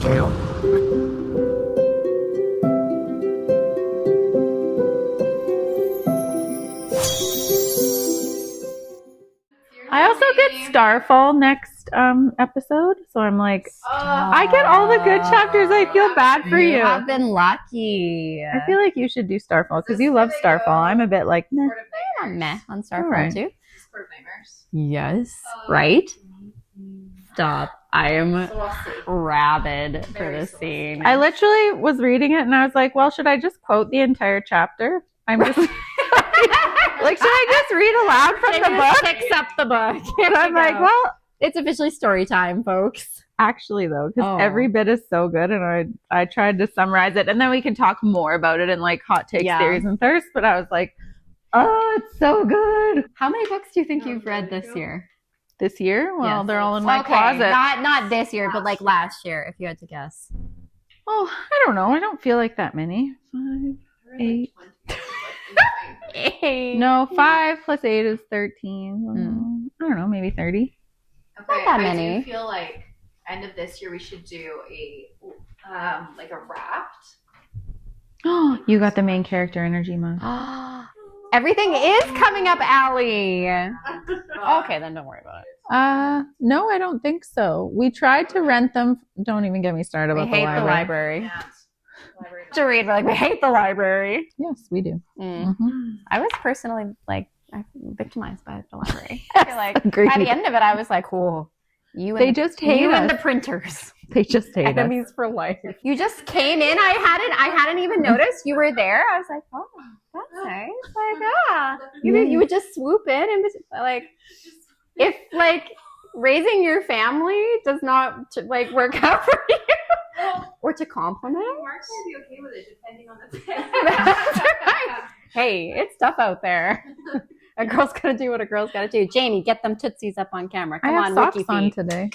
I also get Starfall next episode, so I'm like, I get all the good chapters. I feel bad for you. You have been lucky. I feel like you should do Starfall because you love Starfall. I'm a bit like, meh. I'm meh on Starfall right. too. Yes, right? Stop. I am rabid for this scene. I literally was reading it and I was like, well, should I just quote the entire chapter? I'm just like, should I just read aloud from the book? Picks up the book. And I'm like, well, it's officially story time, folks. actually though, because every bit is so good, and I tried to summarize it, and then we can talk more about it in like hot takes, theories, and thirst. But I was like, oh, it's so good. How many books do you think you've read this year? This year? Well, they're all in my Okay, closet. Not this year, but like last year, if you had to guess. Oh, I don't know. I don't feel like that many. 5, 8. No, 5 plus 8 is 13. I don't know, maybe 30. Okay, not that many. I do feel like end of this year we should do a like a raft. Oh, you got the main character energy month. Everything is coming up, Allie. Okay, then don't worry about it. No, I don't think so. We tried to rent them. Don't even get me started about We hate the library. Yeah. To read, we're like, we hate the library. Yes, we do. I was personally like victimized by the library. I feel like Agreed. by the end of it, I was like, "Cool, you and just hate you us. and the printers, They just hate us. enemies for life." You just came in. I hadn't even noticed you were there. I was like, "Oh, that's nice." Like, you would just swoop in and like, if like raising your family does not like work out for you. Or to compliment. Mark's gonna be okay with it depending on the day. That's right. Hey, it's tough out there. A girl's gotta do what a girl's gotta do. Jamie, get them tootsies up on camera. Come I have on, socks Wiki on feet. today.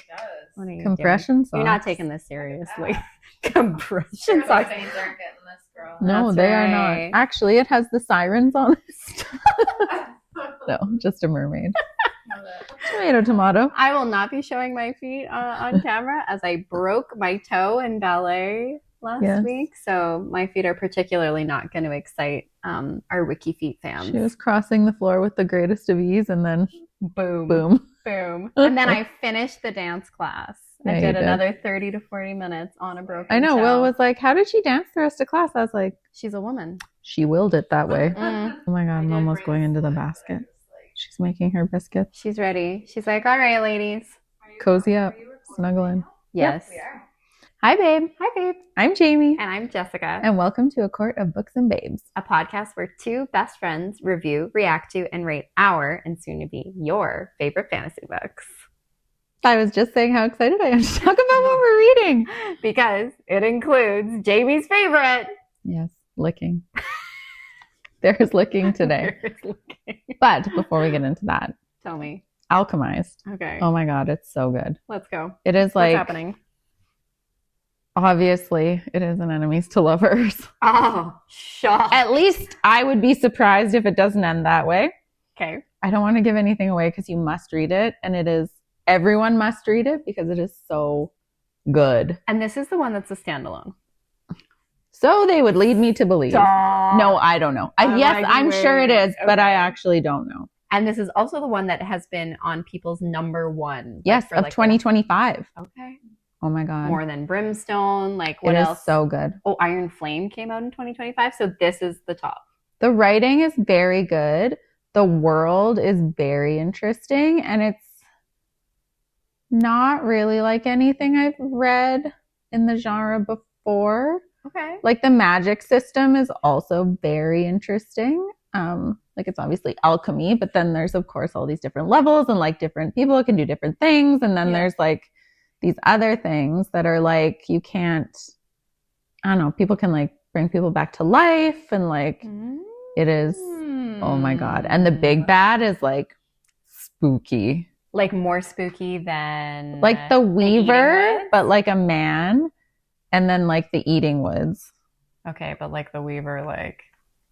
What are you Compression doing? socks. You're not taking this seriously. Compression socks. Veins aren't getting this, girl. No, That's they are right. not. Actually, it has the sirens on it. No, just a mermaid. Tomato. I will not be showing my feet on camera as I broke my toe in ballet last week. So my feet are particularly not going to excite our Wiki Feet fans. She was crossing the floor with the greatest of ease, and then boom. And then I finished the dance class. I did another 30 to 40 minutes on a broken I know. toe. Will was like, how did she dance the rest of class? I was like, she's a woman. She willed it that way. Oh my God, Mom was going into the basket. She's making her biscuits. She's ready. She's like, all right, ladies. Cozy up. Snuggle in. Yes. We are. Hi, babe. Hi, babe. I'm Jamie. And I'm Jessica. And welcome to A Court of Books and Babes, a podcast where two best friends review, react to, and rate our, and soon to be your, favorite fantasy books. I was just saying how excited I am to talk about what we're reading. Because it includes Jamie's favorite. Yes, licking. There's licking today. But before we get into that, Tell me. Alchemized. Okay. Oh my God, it's so good. Let's go. It is like, What's happening? obviously, it is an enemies to lovers. Oh, shock. At least I would be surprised if it doesn't end that way. Okay. I don't want to give anything away because you must read it. And it is, everyone must read it because it is so good. And this is the one that's a standalone. So they would lead me to believe. Stop. No, I don't know. Yes, I'm sure it is, but I actually don't know. And this is also the one that has been on people's number one. Yes, of 2025. Okay. Oh my God. More Than Brimstone. Like, what It is else? so good. Oh, Iron Flame came out in 2025. So this is the top. The writing is very good. The world is very interesting. And it's not really like anything I've read in the genre before. Okay. Like the magic system is also very interesting. Like it's obviously alchemy, but then there's of course all these different levels and like different people can do different things. And then there's like these other things that are like, you can't, I don't know, people can like bring people back to life and like it is, oh my God. And the big bad is like spooky. Like more spooky than Like the Weaver, Woods? but like a man. And then like the Eating Woods. Okay, but like the Weaver, like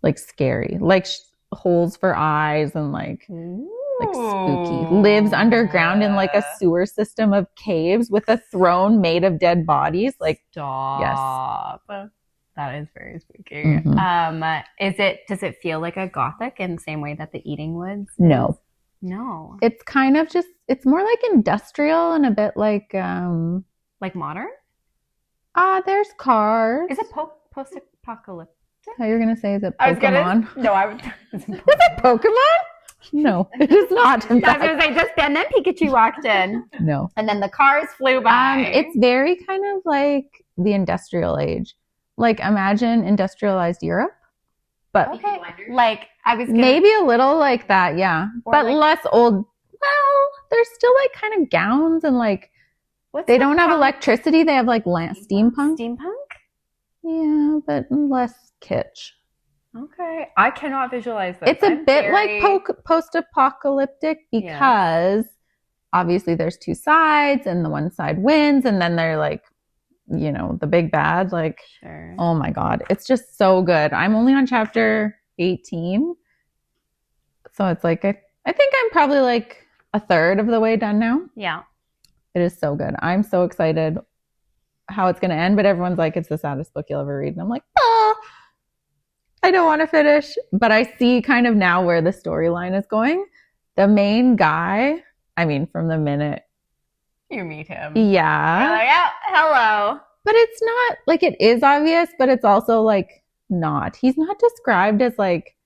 Like scary. Like holes for eyes and like like spooky. Lives underground in like a sewer system of caves with a throne made of dead bodies. Like, stop. Yes. That is very spooky. Does it feel like a gothic in the same way that the Eating Woods is? No. It's kind of just, it's more like industrial and a bit like modern? There's cars. Is it post-apocalyptic? How you're gonna say, is it Pokemon? Is it Pokemon? No, it is not. I was gonna say and then Pikachu walked in. No. And then the cars flew by. It's very kind of like the industrial age. Like, imagine industrialized Europe. But like maybe a little like that, yeah. But like, less old. Well, there's still like kind of gowns and like they don't have electricity. They have like steampunk. Steampunk? Yeah, but less kitsch. Okay. I cannot visualize that. It's a bit like post-apocalyptic because obviously there's two sides and the one side wins and then they're like, you know, the big bad. Like, oh my God. It's just so good. I'm only on chapter 18. So it's like, I think I'm probably like a third of the way done now. Yeah. It is so good. I'm so excited how it's going to end, but everyone's like, it's the saddest book you'll ever read. And I'm like, I don't want to finish, but I see kind of now where the storyline is going. The main guy, I mean, from the minute you meet him. Yeah. You're like, oh, hello. But it's not, like, it is obvious, but it's also, like, not. He's not described as, like,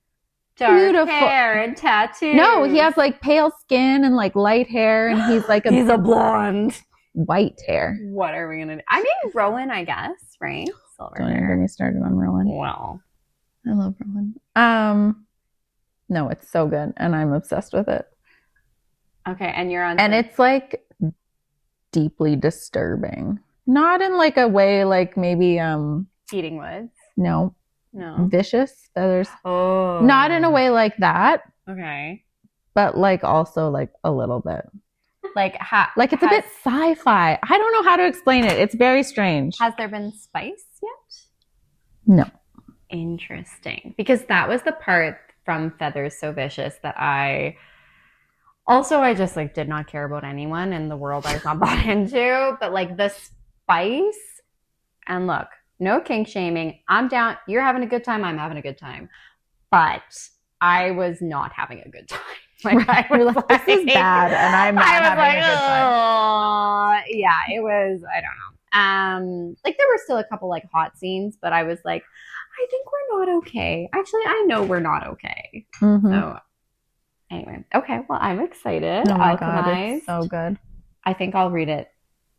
dark beautiful hair and tattoos. No, he has, like, pale skin and, like, light hair, and he's, like, he's a blonde. White hair. What are we going to do? I mean, Rowan, I guess, right? Silver Don't hair. even get me started on Rowan. Well. I love Rowan. No, it's so good, and I'm obsessed with it. Okay, and you're on... And it's, like, deeply disturbing. Not in, like, a way, like, maybe, Eating Woods? No. Vicious. There's... Oh. Not in a way like that. Okay. But, like, also, like, a little bit. Like, it's a bit sci-fi. I don't know how to explain it. It's very strange. Has there been spice yet? No. Interesting. Because that was the part from Feathers So Vicious that I just like did not care about anyone in the world I was not bought into. But like the spice, and look, no kink shaming. I'm down. You're having a good time. I'm having a good time. But I was not having a good time. Like, I was like, this is bad, and I'm not having a good time. Yeah, it was, I don't know. Like there were still a couple like hot scenes, but I was like, I think we're not okay. Actually, I know we're not okay. Mm-hmm. So anyway, okay. Well, I'm excited. Oh my God, it's so good. I think I'll read it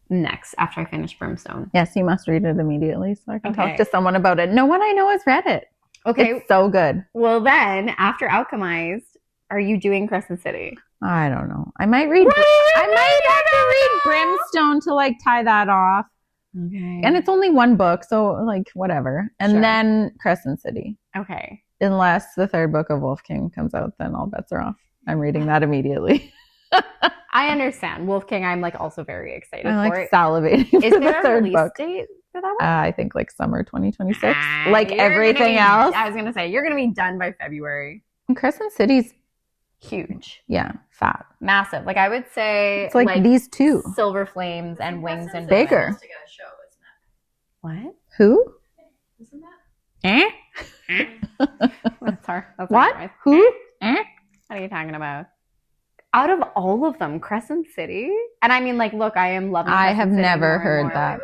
next after I finish Brimstone. Yes, you must read it immediately so I can talk to someone about it. No one I know has read it. Okay. It's so good. Well, then after Alchemized, are you doing Crescent City? I don't know. I might read. I might have to read Brimstone to like tie that off. Okay. And it's only one book, so like whatever. And then Crescent City. Okay. Unless the third book of Wolf King comes out, then all bets are off. I'm reading that immediately. I understand. Wolf King, I'm like also very excited I'm for like it. salivating Is for there the a third release book. date for that one? I think like summer 2026. Like everything else. I was going to say, you're going to be done by February. And Crescent City's huge. Yeah, fat. Massive. Like I would say it's like these two. Silver Flames and Wings and bigger. To get a show, isn't it? What? Who? Isn't that? That's her. That's what? Nice. Who? What are you talking about? Out of all of them, Crescent City? And I mean, like, look, I am loving I Crescent have City never more heard that.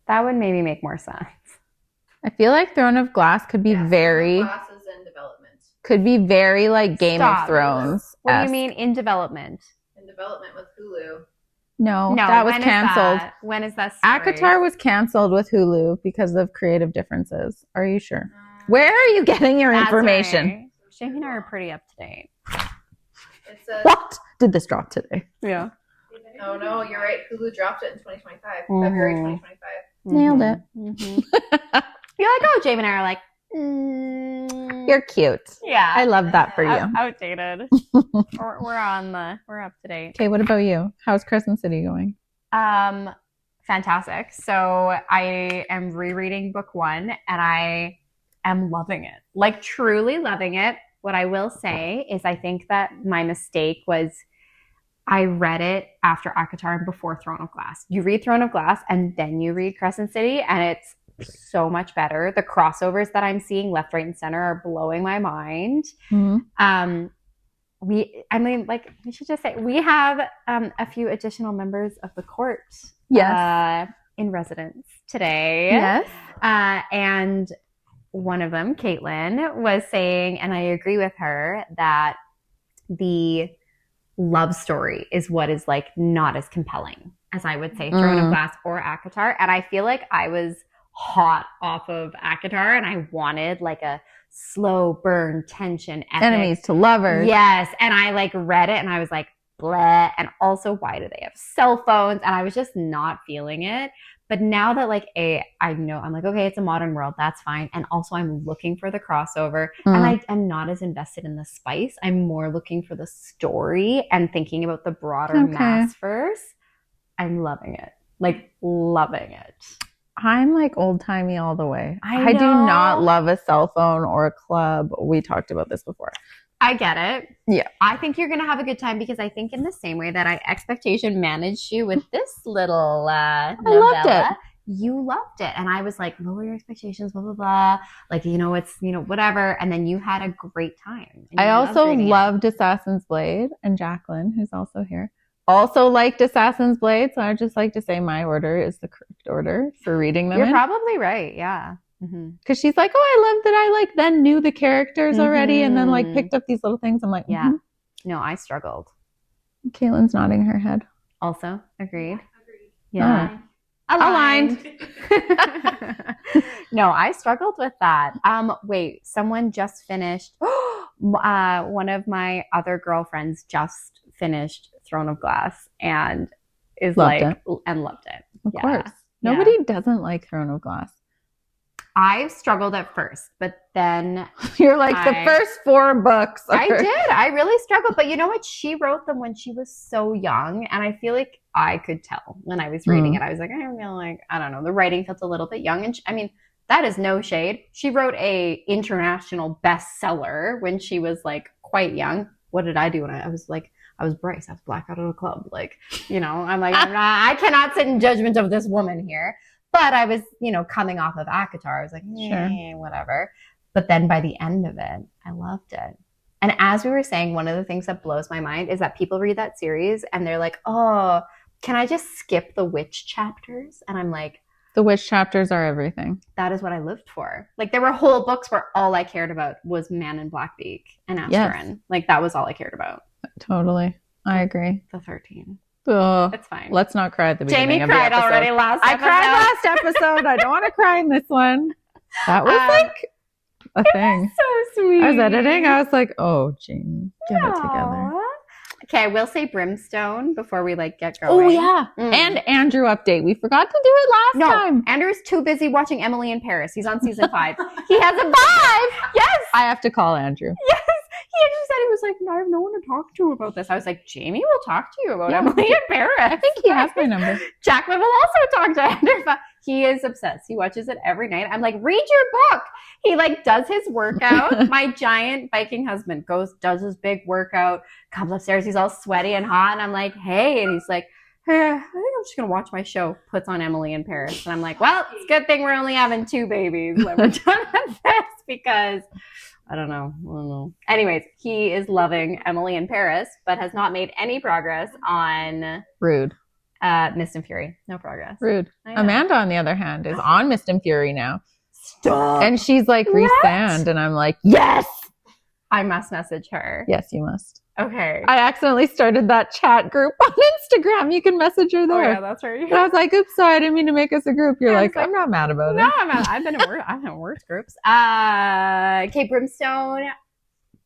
That would maybe make more sense. I feel like Throne of Glass could be very... Glass is in development. Could be very like Game of Thrones. What do you mean in development? In development with Hulu. No, that was canceled. When is that story? ACOTAR was canceled with Hulu because of creative differences. Are you sure? Where are you getting your information? Right. Jamie and I are pretty up to date. What? Did this drop today? Yeah. Oh no, you're right. Hulu dropped it in 2025. February 2025. Nailed it. Mm-hmm. You're like, oh, Jamie and I are like, you're cute. Yeah. I love that for you. Outdated. We're up to date. Okay, what about you? How's Crescent City going? Fantastic. So I am rereading book 1 and I am loving it. Like truly loving it. What I will say is I think that my mistake was I read it after ACOTAR and before Throne of Glass. You read Throne of Glass and then you read Crescent City, and it's so much better. The crossovers that I'm seeing left, right, and center are blowing my mind. Mhm. We should just say we have a few additional members of the court in residence today. Yes. And one of them, Caitlin, was saying, and I agree with her, that the love story is what is like not as compelling as I would say Throne of Glass or ACOTAR. And I feel like I was hot off of ACOTAR and I wanted like a slow burn tension epic. Enemies to lovers. Yes. And I like read it and I was like, bleh. And also, why do they have cell phones? And I was just not feeling it. But now that like I know, I'm like, okay, it's a modern world. That's fine. And also I'm looking for the crossover and I am not as invested in the spice. I'm more looking for the story and thinking about the broader Maasverse. I'm loving it. Like loving it. I'm like old timey all the way. I do not love a cell phone or a club. We talked about this before. I get it. Yeah. I think you're going to have a good time because I think in the same way that I expectation managed you with this little novella, I loved it. You loved it. And I was like, lower your expectations, blah, blah, blah. Like, you know, it's, you know, whatever. And then you had a great time. I also loved Assassin's Blade, and Jacqueline, who's also here, also liked Assassin's Blade. So I would just like to say my order is the correct order for reading them. You're probably right. Yeah. Because she's like, oh, I love that I like then knew the characters already and then like picked up these little things. I'm like, no, I struggled. Caitlin's nodding her head. Also agreed. Yeah. Aligned. No, I struggled with that. Wait, someone just finished. One of my other girlfriends just finished Throne of Glass and loved it. Of course. Nobody doesn't like Throne of Glass. I struggled at first, but then you're like the first 4 books. I did. I really struggled. But you know what? She wrote them when she was so young. And I feel like I could tell when I was reading it. I was like, I feel like, I don't know. The writing felt a little bit young. And I mean, that is no shade. She wrote a international bestseller when she was like quite young. What did I do when I was like, I was Bryce. I was blackout at a club. Like, you know, I'm like, I cannot sit in judgment of this woman here. But I was, you know, coming off of ACOTAR. I was like, whatever. But then by the end of it, I loved it. And as we were saying, one of the things that blows my mind is that people read that series and they're like, oh, can I just skip the witch chapters? And I'm like, the witch chapters are everything. That is what I lived for. Like there were whole books where all I cared about was Man in Blackbeak and Asterin. Yes. Like that was all I cared about. Totally. I agree. The 13. Oh, it's fine. Let's not cry at the beginning. Jamie cried already last episode. I cried last episode. I don't want to cry in this one. That was like a thing. So sweet. I was editing. I was like, oh, Jamie, get it together. Okay, I will say Brimstone before we like get going. Oh yeah. And Andrew update. We forgot to do it last time. Andrew's too busy watching Emily in Paris. He's on season 5. He has a 5. Yes. I have to call Andrew. Yes. He actually said he was like, no, I have no one to talk to about this. I was like, Jamie will talk to you about Emily in Paris. I think he has my number. Jacqueline will also talk to Andrew. He is obsessed. He watches it every night. I'm like, read your book. He like does his workout. My giant Viking husband does his big workout, comes upstairs. He's all sweaty and hot. And I'm like, hey. And he's like, hey, I think I'm just going to watch my show. Puts on Emily in Paris. And I'm like, well, it's a good thing we're only having 2 babies when we're done with this because I don't know. Anyways, he is loving Emily in Paris, but has not made any progress on Rude. Mist and Fury. No progress. Rude. Amanda, on the other hand, is on Mist and Fury now. Stop. And she's like, RHYSAND. And I'm like, yes. I must message her. Yes, you must. Okay. I accidentally started that chat group on Instagram. You can message her there. Oh, yeah, that's right. And I was like, oops, sorry, I didn't mean to make us a group. You're like, I'm not mad about it. No, I'm not. I've been in work groups. Okay, Brimstone.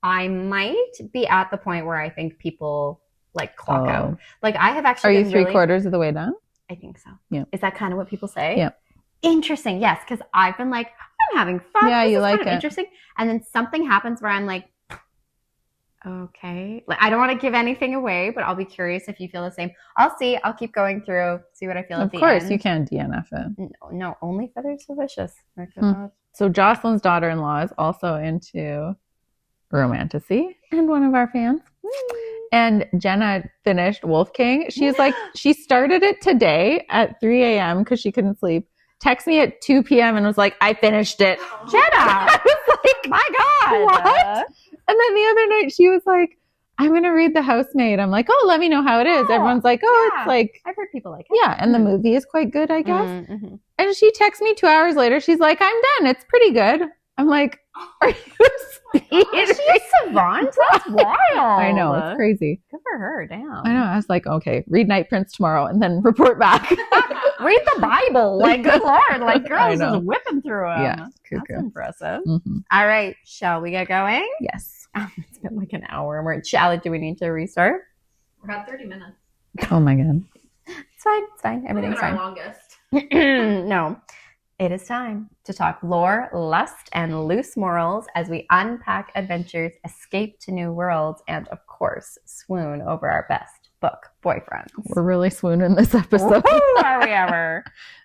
I might be at the point where I think people like clock out. Like I have actually. Are you 3/4 of the way done? I think so. Yeah. Is that kind of what people say? Yeah. Interesting. Yes, because I've been like, I'm having fun. Yeah, this you is like kind of it. Interesting. And then something happens where I'm like, okay. Like I don't want to give anything away, but I'll be curious if you feel the same. I'll see. I'll keep going through, see what I feel at the end. Of course, you can DNF it. No, only Feathers so Vicious. So Jocelyn's daughter-in-law is also into Romantasy, and one of our fans. And Jenna finished Wolf King. She's like, she started it today at 3 a.m. because she couldn't sleep. Texted me at 2 p.m. and was like, I finished it. Jenna! I was like, My God. what? And then the other night she was like, I'm going to read The Housemaid. I'm like, oh, let me know how it is. Oh, Everyone's like, oh, yeah. it's like, I've heard people like it. yeah. And the movie is quite good, I guess. Mm-hmm. And she texts me 2 hours later. She's like, I'm done. It's pretty good. I'm like, are you speeding? Is she a savant? That's wild. I know. It's crazy. Good for her. Damn. I know. I was like, okay, read Night Prince tomorrow and then report back. Read the Bible. Like, good Lord. Like, I girls know. just whipping through them. Yeah. That's impressive. Mm-hmm. All right. Shall we get going? Yes. It's been like an hour. Do we need to restart? We're at 30 minutes. Oh my God. It's fine. It's fine. Everything's Our fine. longest. No. It is time to talk lore, lust, and loose morals as we unpack adventures, escape to new worlds, and of course, swoon over our best book boyfriends. We're really swooning this episode. Woo, are we ever?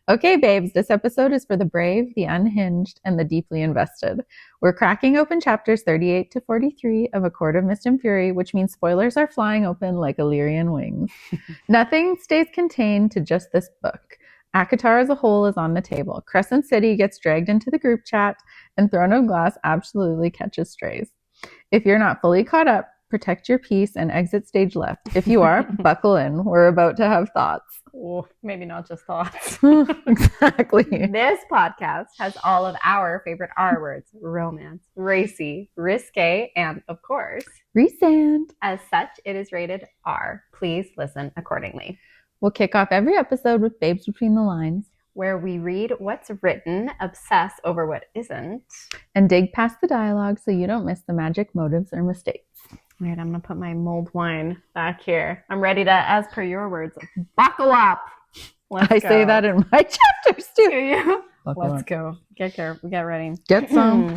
Okay, babes, this episode is for the brave, the unhinged, and the deeply invested. We're cracking open chapters 38 to 43 of A Court of Mist and Fury, which means spoilers are flying open like Illyrian wings. Nothing stays contained to just this book. ACOTAR as a whole is on the table. Crescent City gets dragged into the group chat, and Throne of Glass absolutely catches strays. If you're not fully caught up, protect your peace and exit stage left. If you are, buckle in. We're about to have thoughts. Oh, maybe not just thoughts. Exactly. This podcast has all of our favorite R words: romance, racy, risque, and of course, RHYSAND. as such, it is rated R. Please listen accordingly. We'll kick off every episode with Babes Between the Lines Where we read what's written, obsess over what isn't. and dig past the dialogue so you don't miss the magic motives or mistakes. All right, I'm going to put my mulled wine back here. I'm ready to, as per your words, buckle up. I say that in my chapters Do too. you? Buckle Let's up. go. Get ready. Get some.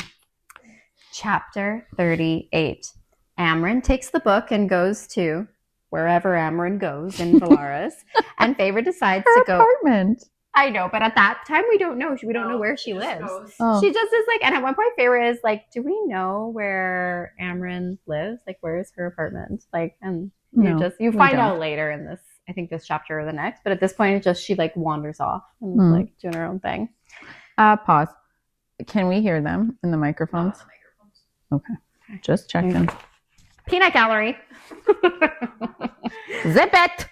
Chapter 38. Amryn takes the book and goes to wherever Amryn goes in Valaris, and Feyre decides Her to go. apartment. I know, but at that time we don't know. We don't know where she just lives. goes. Oh. She just is like, and at one point Feyre is like, "Do we know where Amryn lives? Like, where is her apartment?" Like, and No, you we find don't. out later in this. I think this chapter or the next, but at this point, it's just she like wanders off and is, Hmm. like doing her own thing. Pause. Can we hear them in the microphones? Okay. Just checking. Peanut gallery. Zip it.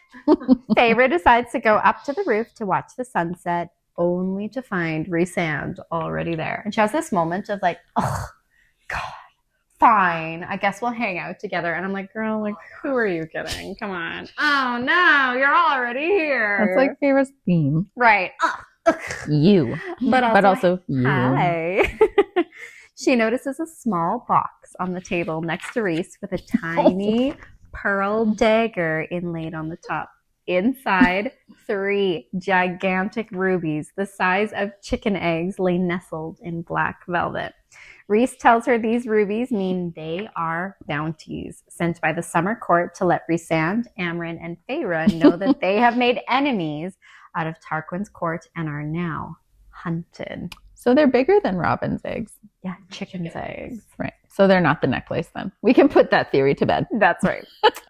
Feyre decides to go up to the roof to watch the sunset, only to find Rhysand already there. And she has this moment of like, oh, God, fine. I guess we'll hang out together. And I'm like, girl, like, who are you kidding? Come on. Oh, no, you're already here. That's like Feyre's theme. right. You. But also you. hi. She notices a small box on the table next to Rhys with a tiny pearl dagger inlaid on the top. Inside, 3 gigantic rubies the size of chicken eggs lay nestled in black velvet. Rhys tells her these rubies mean they are bounties sent by the summer court to let Rhysand, Amryn, and Feyre know that they have made enemies out of Tarquin's court and are now hunted. So they're bigger than Robin's eggs. Yeah, chicken's eggs. Right. So they're not the necklace then. We can put that theory to bed. That's right.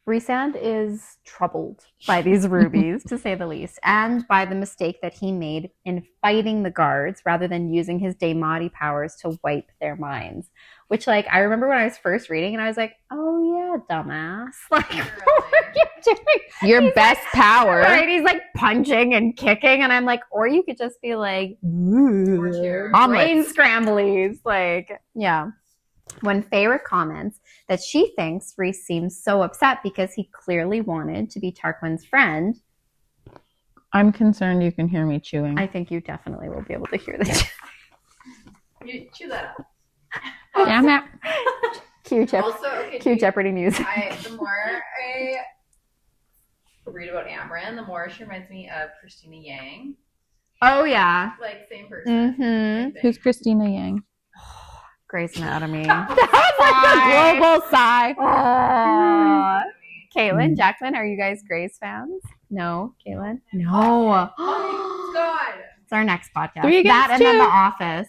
Rhysand is troubled by these rubies, to say the least, and by the mistake that he made in fighting the guards rather than using his Daemati powers to wipe their minds. Which, like, I remember when I was first reading and I was like, oh yeah, dumbass. Like, what are you doing? Your He's best power. Right, he's like punching and kicking, and I'm like, or you could just be like, brain Omelets. scramblies. Like, yeah. When Feyre comments that she thinks Rhys seems so upset because he clearly wanted to be Tarquin's friend, I'm concerned you can hear me chewing. I think you definitely will be able to hear this. You chew that up. Damn it. Cue Also, okay, Cue Jeopardy music. the more I read about Amryn, the more she reminds me of Christina Yang. Oh, yeah. Like, same person. Mm-hmm. Same thing. Who's Christina Yang? Grey's Anatomy. That's like a global sigh. Aw. Caitlin, Jacqueline, are you guys Grey's fans? No, Caitlin? No. Oh, God. It's our next podcast. 3 against That and then 2. The Office.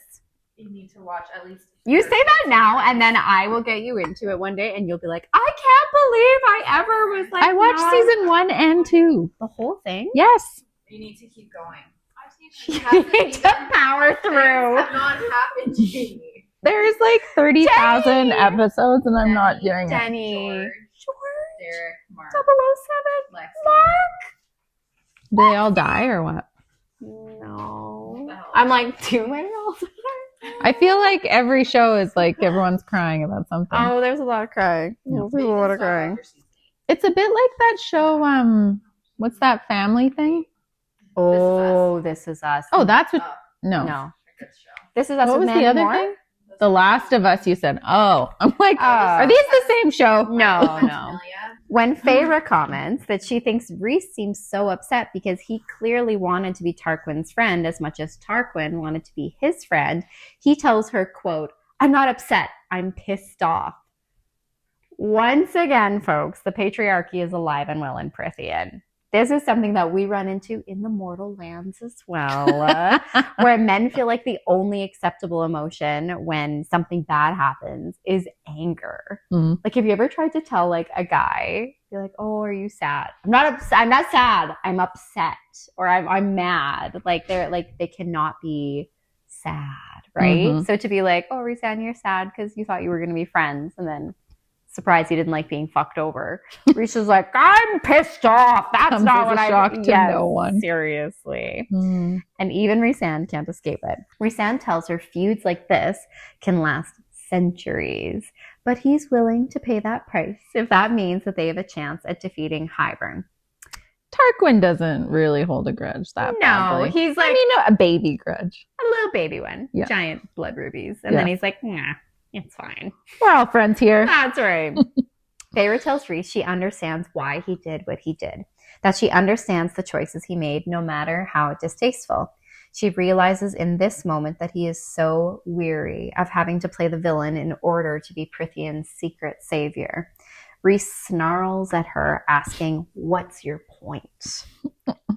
You need to watch at least. You say that now, and then I will get you into it one day, and you'll be like, I can't believe I ever was like. I watched season 1 and 2. The whole thing. Yes. You need to keep going. You need to power through. Have not happened, Jamie. There's like 30,000 episodes, and I'm not doing it. Denny. George. Derek. Mark. 007. Lexi. Do they all die or what? No. I'm like, too many also. I feel like every show is like everyone's crying about something. Oh, there's a lot of crying. There's a lot of crying. It's a bit like that show, what's that family thing? Oh, This Is Us. Oh, that's what, no. No. This Is Us. What with was the Mandy other Moore? thing? The Last of Us, you said. Oh, I'm like, are these the same show? No. When Feyre comments that she thinks Rhys seems so upset because he clearly wanted to be Tarquin's friend as much as Tarquin wanted to be his friend, he tells her, quote, I'm not upset, I'm pissed off. Once again, folks, the patriarchy is alive and well in Prithian. This is something that we run into in the mortal lands as well, where men feel like the only acceptable emotion when something bad happens is anger. Mm. Like, have you ever tried to tell like a guy, you're like, oh, are you sad? I'm not sad. I'm upset, or I'm mad. Like they cannot be sad, right? Mm-hmm. So to be like, oh, Rhysand, you're sad because you thought you were going to be friends, and then surprised he didn't like being fucked over. Rhys is like, I'm pissed off. That's Comes not as what a I shock to no one. Seriously. Mm. And even Rhysand can't escape it. Rhysand tells her feuds like this can last centuries, but he's willing to pay that price if that means that they have a chance at defeating Hybern. Tarquin doesn't really hold a grudge that badly. He's like, a baby grudge. a little baby one. Yeah. Giant blood rubies. And then he's like, nah, it's fine. We're all friends here. That's right. Feyre tells Rhys she understands why he did what he did, that she understands the choices he made no matter how distasteful. She realizes in this moment that he is so weary of having to play the villain in order to be Prithian's secret savior. Rhys snarls at her, asking, what's your point?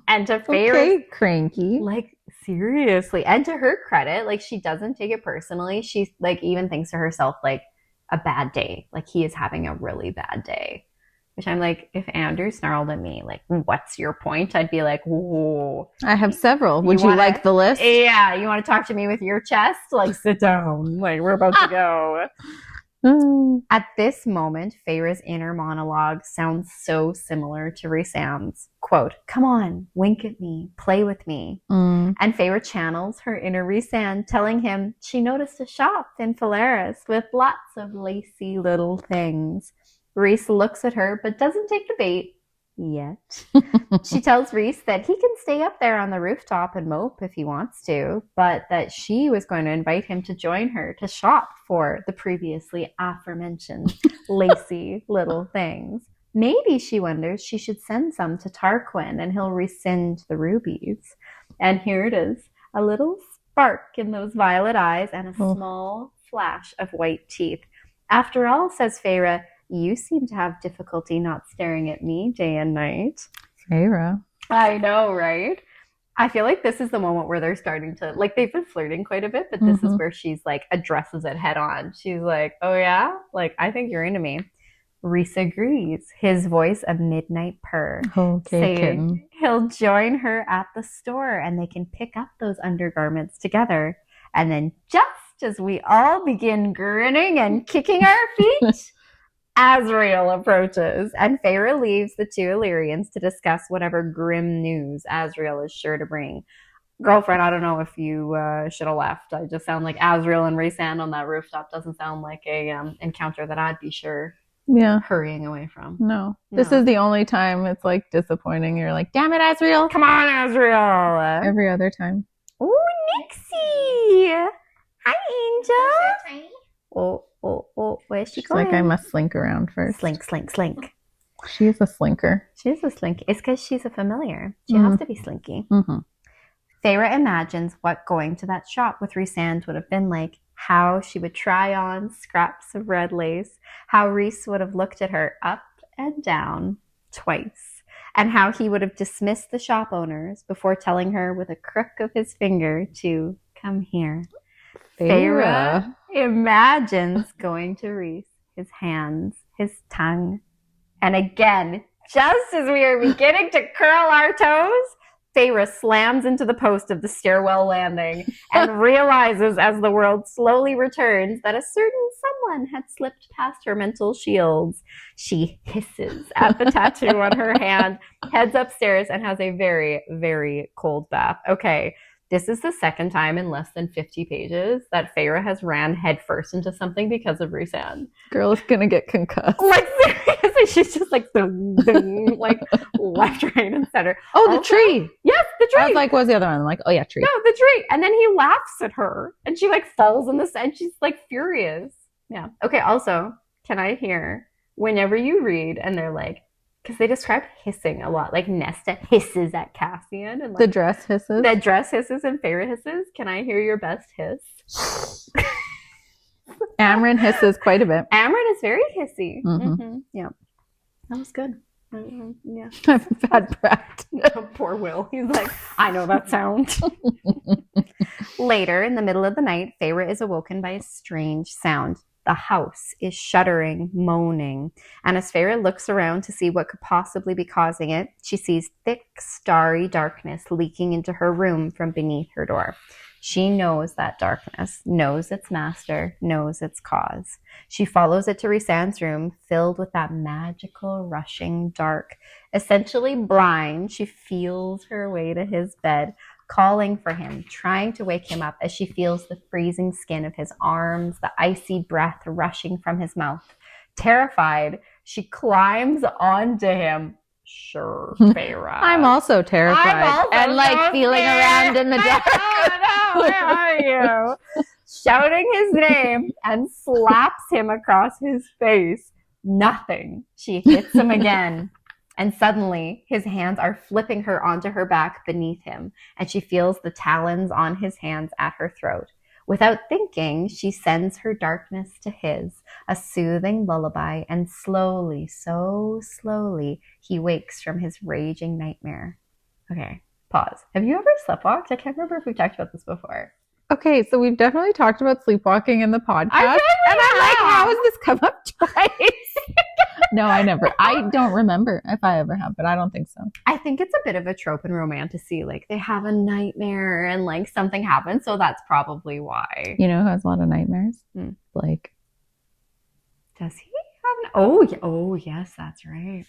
And to Feyre's cranky. like, seriously. And to her credit, like, she doesn't take it personally. She, like, even thinks to herself, like, a bad day. Like, he is having a really bad day. Which I'm like, if Andrew snarled at me, like, what's your point? I'd be like, whoa. I have several. Would you like the list? Yeah. You want to talk to me with your chest? Like, sit down. Like, we're about to go. At this moment, Feyre's inner monologue sounds so similar to Rhysand's. Quote, come on, wink at me, play with me. And Feyre channels her inner Rhysand, telling him she noticed a shop in Phalaris with lots of lacy little things. Rhys looks at her, but doesn't take the bait yet. She tells Rhys that he can stay up there on the rooftop and mope if he wants to, but that she was going to invite him to join her to shop for the previously aforementioned lacy little things. Maybe, she wonders, she should send some to Tarquin and he'll rescind the rubies. And here it is, a little spark in those violet eyes and a small flash of white teeth. After all, says Feyre, you seem to have difficulty not staring at me day and night. Feyre. I know, right? I feel like this is the moment where they're starting to, like, they've been flirting quite a bit, but this is where she's, like, addresses it head on. She's like, oh, yeah? Like, I think you're into me. Rhys agrees, his voice a midnight purr, saying he'll join her at the store and they can pick up those undergarments together. And then just as we all begin grinning and kicking our feet, Azriel approaches, and Feyre leaves the two Illyrians to discuss whatever grim news Azriel is sure to bring. Girlfriend, I don't know if you should have left. I just sound like Azriel and Rhysand on that rooftop. Doesn't sound like a encounter that I'd be sure hurrying away from. No. This is the only time it's like disappointing. You're like, damn it, Azriel. Come on, Azriel. Every other time. Ooh, Nixie. Hi, Angel. Oh, where's she going? Like, I must slink around first. Slink. She is a slinker. She's a slinky. It's because she's a familiar. She has to be slinky. Feyre imagines what going to that shop with Rhysand would have been like, how she would try on scraps of red lace, how Rhys would have looked at her up and down twice, and how he would have dismissed the shop owners before telling her with a crook of his finger to come here. Feyre imagines going to Rhys, his hands, his tongue. And again, just as we are beginning to curl our toes, Feyre slams into the post of the stairwell landing and realizes as the world slowly returns that a certain someone had slipped past her mental shields. She hisses at the tattoo on her hand, heads upstairs, and has a very, very cold bath. Okay, this is the second time in less than 50 pages that Feyre has ran headfirst into something because of RHYSAND. Girl is gonna get concussed. Like, seriously, she's just like, dun, dun, like left, right, and center. Oh, the tree. Yes, the tree. I was like, what's the other one? I'm like, oh yeah, tree. No, the tree. And then he laughs at her and she like falls in the sand. She's like furious. Yeah. Okay, also, can I hear whenever you read and they're like, because they describe hissing a lot, like Nesta hisses at Cassian and like, the dress hisses. The dress hisses and Feyre hisses. Can I hear your best hiss? Amren hisses quite a bit. Amren is very hissy. Mm-hmm. Yeah, that was good. Yeah, I've had practice. Poor Will. He's like, I know that sound. Later, in the middle of the night, Feyre is awoken by a strange sound. The house is shuddering, moaning, and as Feyre looks around to see what could possibly be causing it, she sees thick, starry darkness leaking into her room from beneath her door. She knows that darkness, knows its master, knows its cause. She follows it to RHYSAND's room, filled with that magical, rushing dark. Essentially blind, she feels her way to his bed, calling for him, trying to wake him up as she feels the freezing skin of his arms, the icy breath rushing from his mouth. Terrified, she climbs onto him. Sure, Feyre. I'm also terrified. And like feeling around in the dark. Oh no, where are you? Shouting his name and slaps him across his face. Nothing. She hits him again. And suddenly, his hands are flipping her onto her back beneath him, and she feels the talons on his hands at her throat. Without thinking, she sends her darkness to his, a soothing lullaby, and slowly, so slowly, he wakes from his raging nightmare. Okay, pause. Have you ever sleptwalked? I can't remember if we've talked about this before. Okay, so we've definitely talked about sleepwalking in the podcast. And I'm like, how has this come up twice? No, I never. I don't remember if I ever have, but I don't think so. I think it's a bit of a trope in romantasy. Like, they have a nightmare and, like, something happens, so that's probably why. You know who has a lot of nightmares? Blake. Does he have Oh, yes, that's right.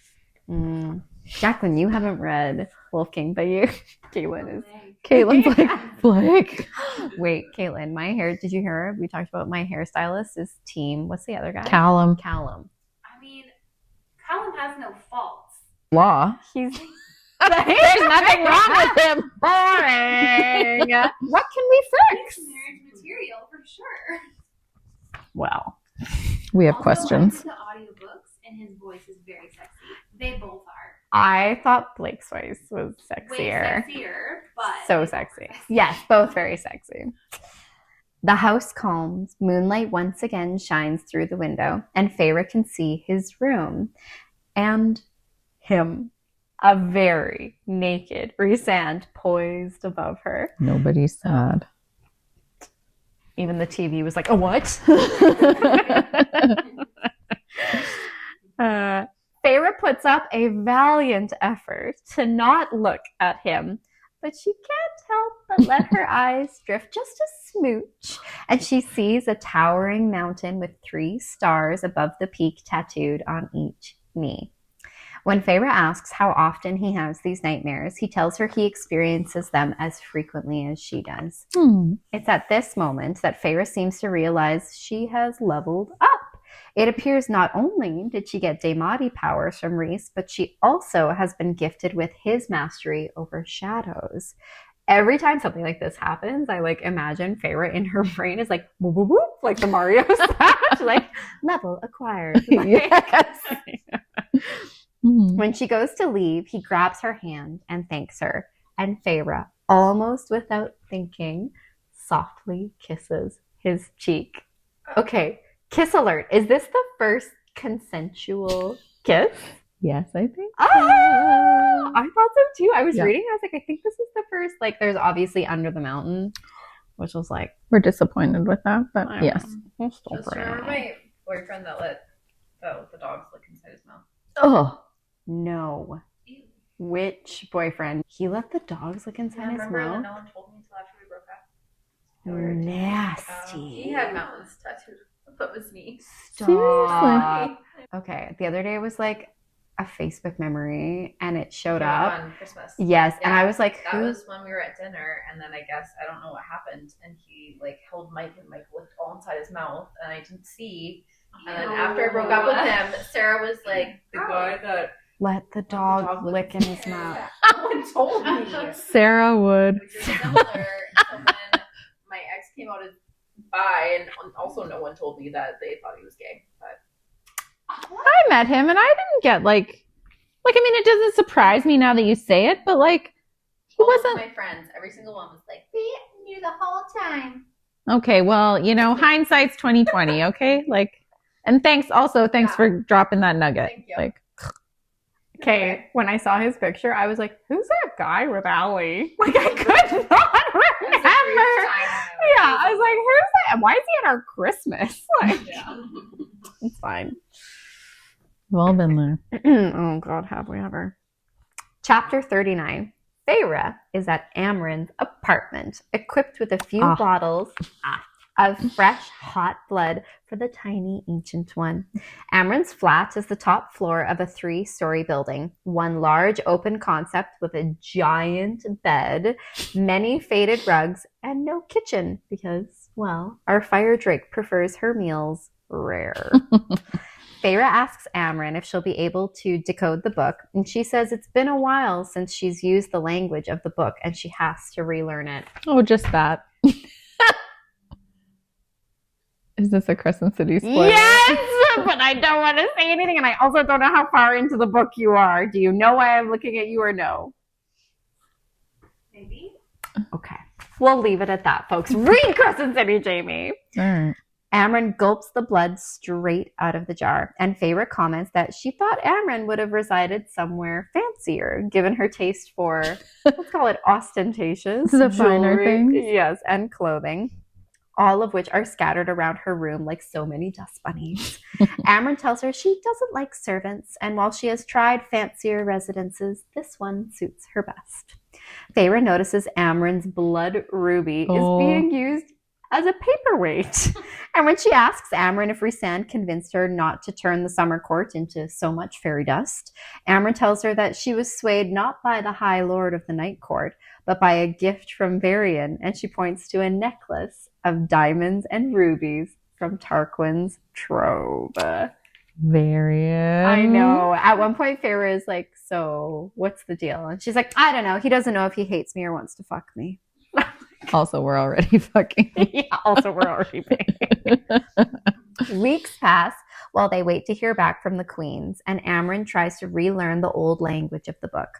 Jacqueline, you haven't read Wolf King, but you... Caitlin's like, Blake. Wait, Caitlin, my hair... Did you hear her? We talked about my hairstylist is Team... What's the other guy? Callum. I mean, Callum has no faults. Law. He's... There's nothing wrong with him. Boring. What can we fix? He's marriage material for sure. Well, we have Also, questions. I read the audiobooks, and his voice is very sexy. They both are. I thought Blake's voice was sexier. Way sexier, but... So sexy. Yes, both very sexy. The house calms. Moonlight once again shines through the window, and Feyre can see his room and him. A very naked RHYSAND poised above her. Nobody's sad. Even the TV was like, a what? Feyre puts up a valiant effort to not look at him, but she can't help but let her eyes drift just a smooch, and she sees a towering mountain with 3 stars above the peak tattooed on each knee. When Feyre asks how often he has these nightmares, he tells her he experiences them as frequently as she does. It's at this moment that Feyre seems to realize she has leveled up. It appears not only did she get Daemati powers from Rhys, but she also has been gifted with his mastery over shadows. Every time something like this happens, I like imagine Feyre in her brain is like, whoop, whoop, whoop, like the Mario slash, like level acquired. Yes. When she goes to leave, he grabs her hand and thanks her. And Feyre, almost without thinking, softly kisses his cheek. Okay, kiss alert. Is this the first consensual kiss? Yes, I think. Oh, I thought so too. I was Yeah. reading, I was like, I think this is the first, like, there's obviously Under the Mountain. which was like, We're disappointed with that, but I yes. don't Just remember my boyfriend that let the dogs lick inside his mouth. Oh, no. Which boyfriend? He let the dogs lick inside his Remember mouth? that no one told me until after we broke up? Nasty. He had mountains tattooed. That was me. Stop. Okay, the other day was like a Facebook memory and it showed up on Christmas. Yes, and I was like, that was when we were at dinner, and then I guess I don't know what happened, and he like held Mike, and Mike licked all inside his mouth, and I didn't see. And then after I broke up with him, Sarah was like, the guy that let the dog lick in his mouth. No one told me. Sarah would. Which is similar to when my ex came out as bi, and also no one told me that they thought he was gay. But I met him and I didn't get like I mean, it doesn't surprise me now that you say it, but like he wasn't. My friends, every single one was like, we knew the whole time. Okay, well, hindsight's 2020. Okay, like, and thanks for dropping that nugget. Thank you. Like, Okay, when I saw his picture, I was like, who's that guy with Allie? Like, I could not remember. Yeah, I was like, who's that? And why is he at our Christmas? Like, it's fine. we've all been there. Oh, God, have we ever? Chapter 39. Feyre is at Amren's apartment, equipped with a few bottles of fresh, hot blood for the tiny ancient one. Amren's flat is the top floor of a 3-story building, one large open concept with a giant bed, many faded rugs, and no kitchen because, well, our fire drake prefers her meals rare. Feyre asks Amren if she'll be able to decode the book, and she says it's been a while since she's used the language of the book and she has to relearn it. Oh, just that. Is this a Crescent City spoiler? Yes, but I don't want to say anything, and I also don't know how far into the book you are. Do you know why I'm looking at you or no? Maybe. Okay. We'll leave it at that, folks. Read Crescent City, Jamie. All right. Amren gulps the blood straight out of the jar, and Feyre comments that she thought Amren would have resided somewhere fancier, given her taste for, let's call it ostentatious The finer things. Yes, and clothing, all of which are scattered around her room like so many dust bunnies. Amren tells her she doesn't like servants, and while she has tried fancier residences, this one suits her best. Feyre notices Amren's blood ruby is being used as a paperweight. And when she asks Amren if RHYSAND convinced her not to turn the summer court into so much fairy dust, Amren tells her that she was swayed not by the High Lord of the Night Court, but by a gift from Varian, and she points to a necklace of diamonds and rubies from Tarquin's trove. Varian. I know. At one point, Feyre is like, so what's the deal? And she's like, I don't know. He doesn't know if he hates me or wants to fuck me. Also, we're already fucking. Yeah, also, we're already paying. Weeks pass while they wait to hear back from the queens, and Amren tries to relearn the old language of the book.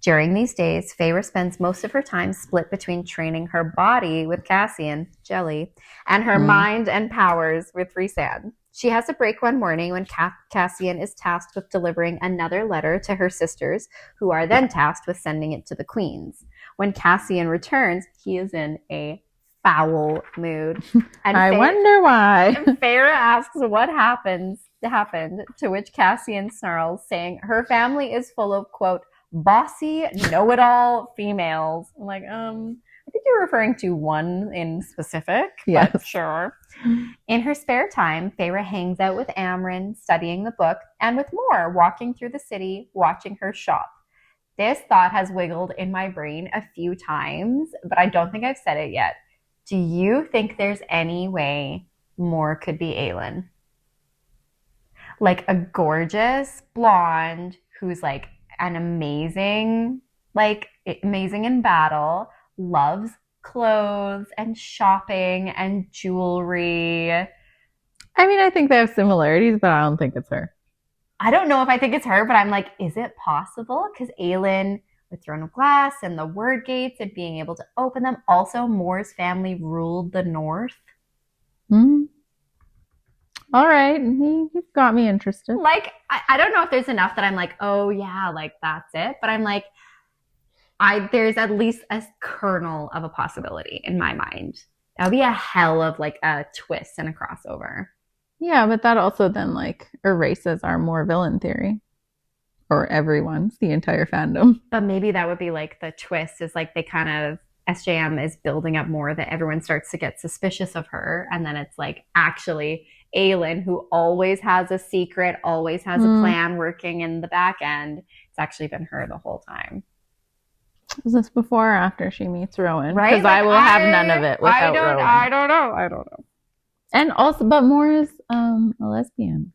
During these days, Feyre spends most of her time split between training her body with Cassian, Jelly, and her mind and powers with RHYSAND. She has a break one morning when Cassian is tasked with delivering another letter to her sisters, who are then tasked with sending it to the queens. When Cassian returns, he is in a foul mood. And I wonder why. Feyre asks what happened, to which Cassian snarls, saying her family is full of, quote, bossy, know-it-all females. I'm like, I think you're referring to one in specific, yes. But sure. In her spare time, Feyre hangs out with Amren, studying the book, and with Mor, walking through the city, watching her shop. This thought has wiggled in my brain a few times, but I don't think I've said it yet. Do you think there's any way Mor could be Aelin? Like a gorgeous blonde who's like an amazing in battle, loves clothes and shopping and jewelry. I mean, I think they have similarities, but I don't think it's her. I don't know if I think it's her, but I'm like, is it possible? Because Aelin, with Throne of Glass and the Word Gates and being able to open them. Also, Mor's family ruled the North. Mm-hmm. All right. You've got me interested. Like, I don't know if there's enough that I'm like, oh yeah, like that's it. But I'm like, there's at least a kernel of a possibility in my mind. That would be a hell of like a twist and a crossover. Yeah, but that also then like erases our more villain theory. Or everyone's, the entire fandom. But maybe that would be like the twist is like they kind of, SJM is building up more that everyone starts to get suspicious of her. And then it's like actually Aelin, who always has a secret, always has a plan working in the back end. It's actually been her the whole time. Is this before or after she meets Rowan? Right? Because I will have none of it without Rowan. I don't know. And also, but Moore is a lesbian.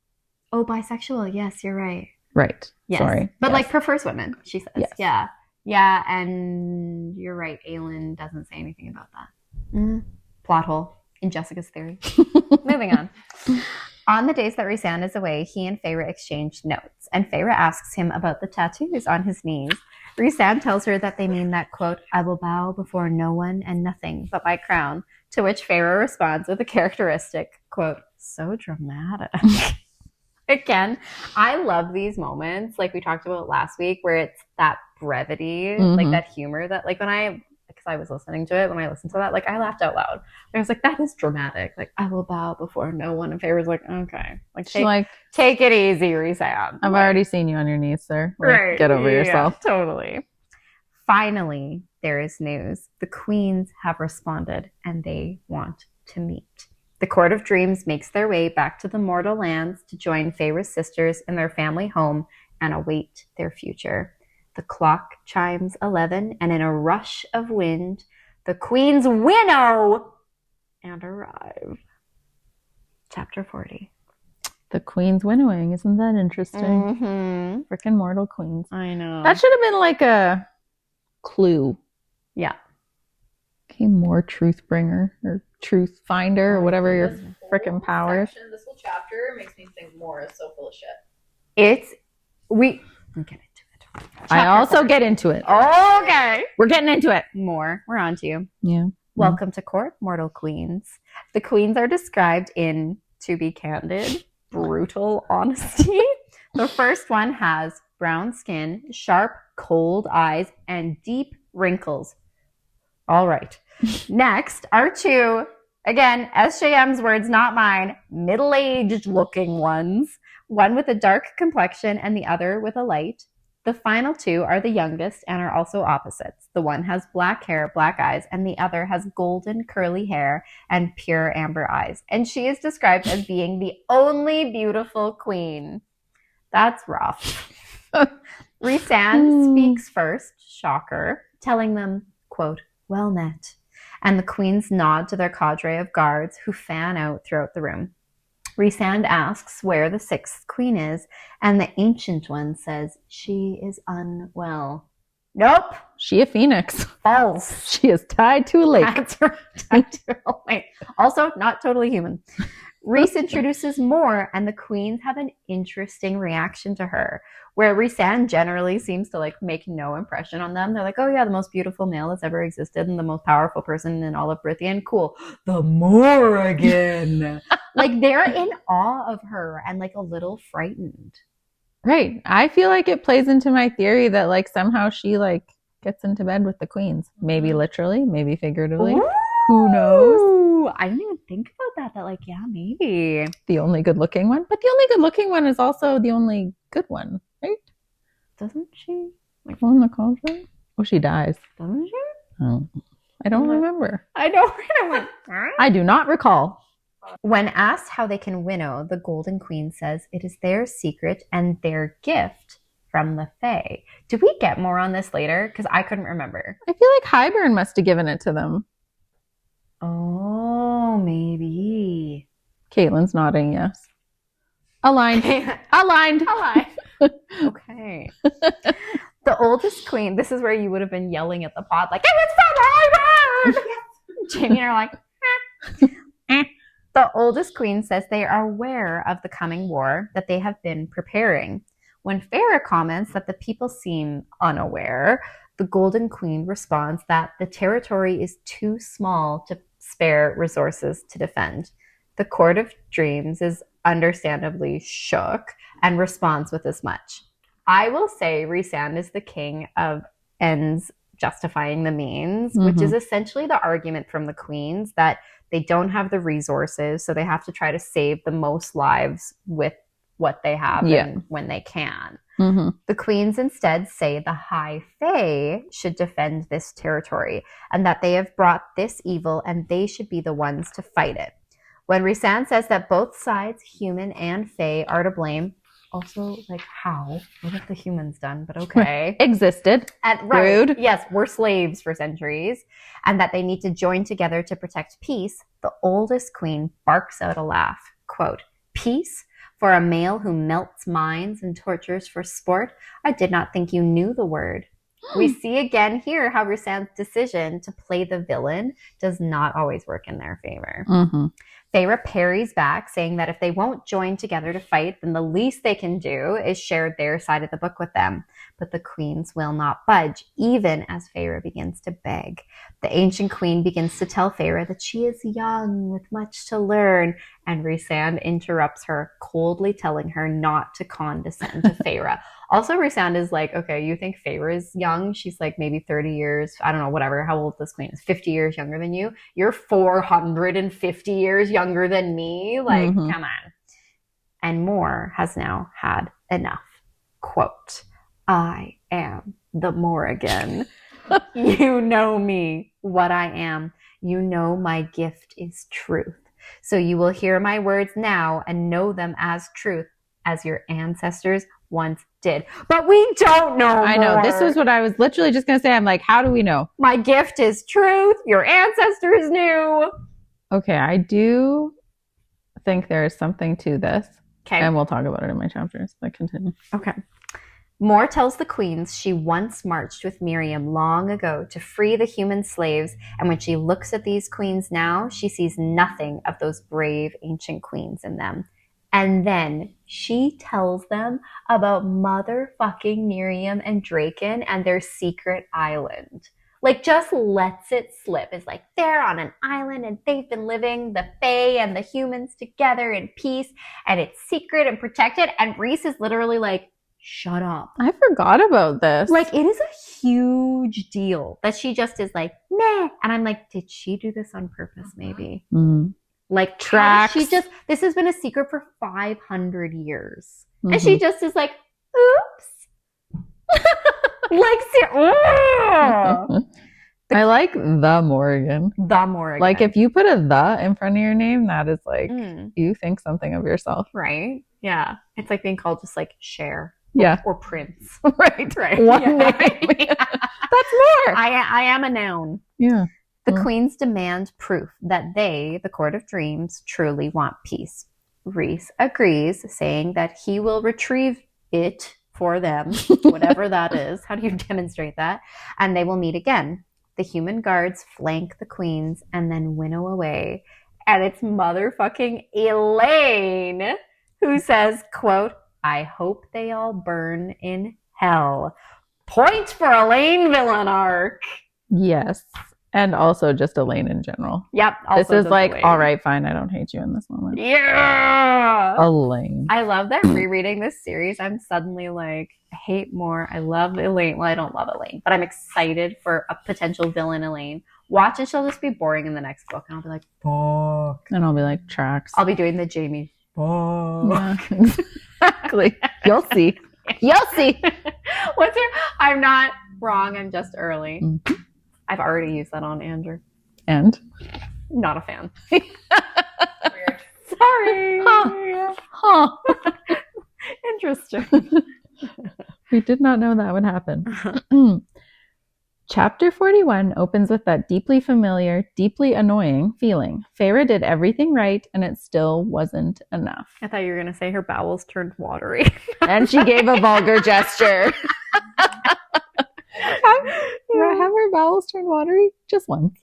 Oh, bisexual. Yes, you're right. Right. Yes. Sorry. But yes. like prefers women, she says. Yes. Yeah. Yeah, and you're right. Aelin doesn't say anything about that. Plot hole in Jessica's theory. Moving on. On the days that Rhysand is away, he and Feyre exchange notes, and Feyre asks him about the tattoos on his knees. Rhysand tells her that they mean that, quote, I will bow before no one and nothing but my crown, to which Feyre responds with a characteristic, quote, so dramatic. Again, I love these moments, like we talked about last week, where it's that brevity, like that humor that, like because I was listening to it, when I listened to that, like I laughed out loud. And I was like, that is dramatic. Like, I will bow before no one. And Feyre's like, okay. Like, take it easy, Rhysand. I've already seen you on your knees, sir. Like, right. Get over yourself. Totally. Finally, there is news. The queens have responded and they want to meet. The Court of Dreams makes their way back to the mortal lands to join Feyre's sisters in their family home and await their future. The clock chimes 11, and in a rush of wind, the queens winnow and arrive. Chapter 40. The queens winnowing. Isn't that interesting? Freaking mortal queens. I know. That should have been like a clue. Yeah. Okay, more truth bringer or truth finder or whatever your freaking powers. This whole chapter makes me think more is so full of shit. I'm getting into it. I also get into it. Okay. We're getting into it. More. We're on to you. Yeah. Welcome to court, mortal queens. The queens are described in, to be candid, brutal honesty. The first one has brown skin, sharp, cold eyes, and deep wrinkles. All right. Next are two, again, SJM's words, not mine, middle-aged looking ones. One with a dark complexion and the other with a light. The final two are the youngest and are also opposites. The one has black hair, black eyes, and the other has golden curly hair and pure amber eyes. And she is described as being the only beautiful queen. That's rough. Rhysand speaks first, shocker, telling them, quote, well met. And the queens nod to their cadre of guards who fan out throughout the room. Rhysand asks where the sixth queen is, and the ancient one says she is unwell. Nope. She a phoenix. False. She is tied to a lake. That's right. Tied to a lake. Also, not totally human. Rhys introduces more, and the queens have an interesting reaction to her, where Rhysand generally seems to like make no impression on them. They're like, oh yeah, the most beautiful male that's ever existed and the most powerful person in all of Brithian. Cool. The Morrigan. Like they're in awe of her and like a little frightened. Right. I feel like it plays into my theory that like somehow she like gets into bed with the queens. Maybe literally, maybe figuratively. Ooh. Who knows? I didn't even think about that. That like, yeah, maybe. The only good looking one. But the only good looking one is also the only good one, right? Doesn't she? Like on the cauldron? Oh, she dies. Doesn't she? Oh. I don't remember. I don't remember. I do not recall. When asked how they can winnow, the Golden Queen says it is their secret and their gift from the Fae. Do we get more on this later? Because I couldn't remember. I feel like Hybern must have given it to them. Oh, maybe. Caitlin's nodding yes. Aligned. Aligned. Okay. The oldest queen, this is where you would have been yelling at the pod like, it was from Hybern! Jamie and I are like, The oldest queen says they are aware of the coming war that they have been preparing. When Feyre comments that the people seem unaware, the Golden Queen responds that the territory is too small to spare resources to defend. The Court of Dreams is understandably shook and responds with as much. I will say Rhysand is the king of ends justifying the means, which is essentially the argument from the queens that they don't have the resources, so they have to try to save the most lives with what they have and when they can. The queens instead say the High Fae should defend this territory and that they have brought this evil and they should be the ones to fight it. When RHYSAND says that both sides, human and Fae, are to blame, also, like, how? What have the humans done? But okay. Existed. Rude. Yes, we're slaves for centuries. And that they need to join together to protect peace, the oldest queen barks out a laugh. Quote, "Peace? For a male who melts minds and tortures for sport? I did not think you knew the word." We see again here how RHYSAND's decision to play the villain does not always work in their favor. Feyre parries back, saying that if they won't join together to fight, then the least they can do is share their side of the book with them. But the queens will not budge, even as Feyre begins to beg. The ancient queen begins to tell Feyre that she is young with much to learn, and RHYSAND interrupts her, coldly telling her not to condescend to Feyre. Also, RHYSAND is like, okay, you think Feyre is young? She's like maybe 30 years, I don't know, whatever, how old this queen is, 50 years younger than you. You're 450 years younger than me. Like, come on. And Moore has now had enough. Quote, "I am the Morrigan. You know me, what I am. You know my gift is truth. So you will hear my words now and know them as truth, as your ancestors once did." But we don't know I know. This was what I was literally just going to say. I'm like, how do we know? My gift is truth. Your ancestors knew. Okay, I do think there is something to this. Okay. And we'll talk about it in my chapters. But continue. Okay. Moore tells the queens she once marched with Miriam long ago to free the human slaves, and when she looks at these queens now, she sees nothing of those brave ancient queens in them. And then she tells them about motherfucking Miriam and Draken and their secret island. Like, just lets it slip. It's like, they're on an island and they've been living, the Fae and the humans, together in peace, and it's secret and protected. And Rhys is literally like, shut up. I forgot about this. Like, it is a huge deal that she just is like, meh. And I'm like, did she do this on purpose, maybe? Like, tracks. This has been a secret for 500 years. And she just is like, oops. Like, I like the Morrigan. The Morrigan. Like, if you put a "the" in front of your name, that is like, you think something of yourself. Right? Yeah. It's like being called just like Cher. Yeah. Or Prince. Right. One name. That's more. I am a noun. Yeah. The queens demand proof that they, the Court of Dreams, truly want peace. Rhys agrees, saying that he will retrieve it for them, whatever that is. How do you demonstrate that? And they will meet again. The human guards flank the queens and then winnow away. And it's motherfucking Elaine who says, quote, "I hope they all burn in hell." Point for Elaine villain arc. Yes. And also just Elaine in general. Yep. This is like, Elaine. all right, fine. I don't hate you in this moment. Yeah. Elaine. I love that rereading this series. I'm suddenly like, I hate more. I love Elaine. Well, I don't love Elaine, but I'm excited for a potential villain Elaine. Watch and she'll just be boring in the next book. And I'll be like, fuck. And I'll be like, tracks. I'll be doing the Jamie. Fuck. Yeah, exactly. You'll see. You'll see. What's her? I'm not wrong. I'm just early. I've already used that on Andrew. And? Not a fan. Weird. Sorry. Huh. Interesting. We did not know that would happen. Chapter 41 opens with that deeply familiar, deeply annoying feeling. Feyre did everything right, and it still wasn't enough. I thought you were going to say her bowels turned watery. And she gave a vulgar gesture. Have her bowels turned watery? Just once.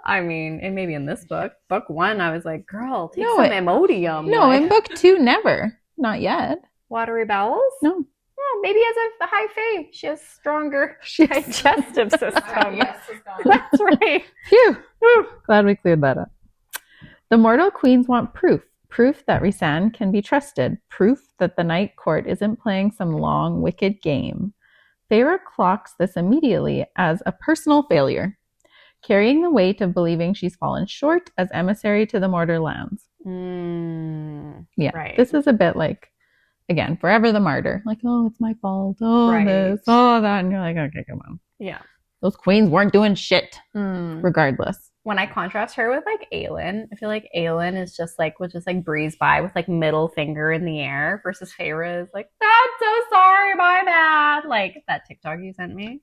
I mean, and maybe in this book. Book 1, I was like, girl, take No, some Imodium. No, in book 2, never. Not yet. Watery bowels? No. Oh, maybe as a high fae, she has stronger digestive system. Yes, it's gone. That's right. Phew. Glad we cleared that up. The mortal queens want proof. Proof that RHYSAND can be trusted. Proof that the Night Court isn't playing some long, wicked game. Feyre clocks this immediately as a personal failure, carrying the weight of believing she's fallen short as emissary to the Mordor lands. Yeah, right. This is a bit like, again, forever the martyr. Like, oh, it's my fault. Oh, Right. this, oh, that. And you're like, okay, come on. Yeah. Those queens weren't doing shit, regardless. When I contrast her with like Aelin, I feel like Aelin is just like would just like breeze by with like middle finger in the air versus Feyre is like, I'm so sorry, my bad. Like that TikTok you sent me.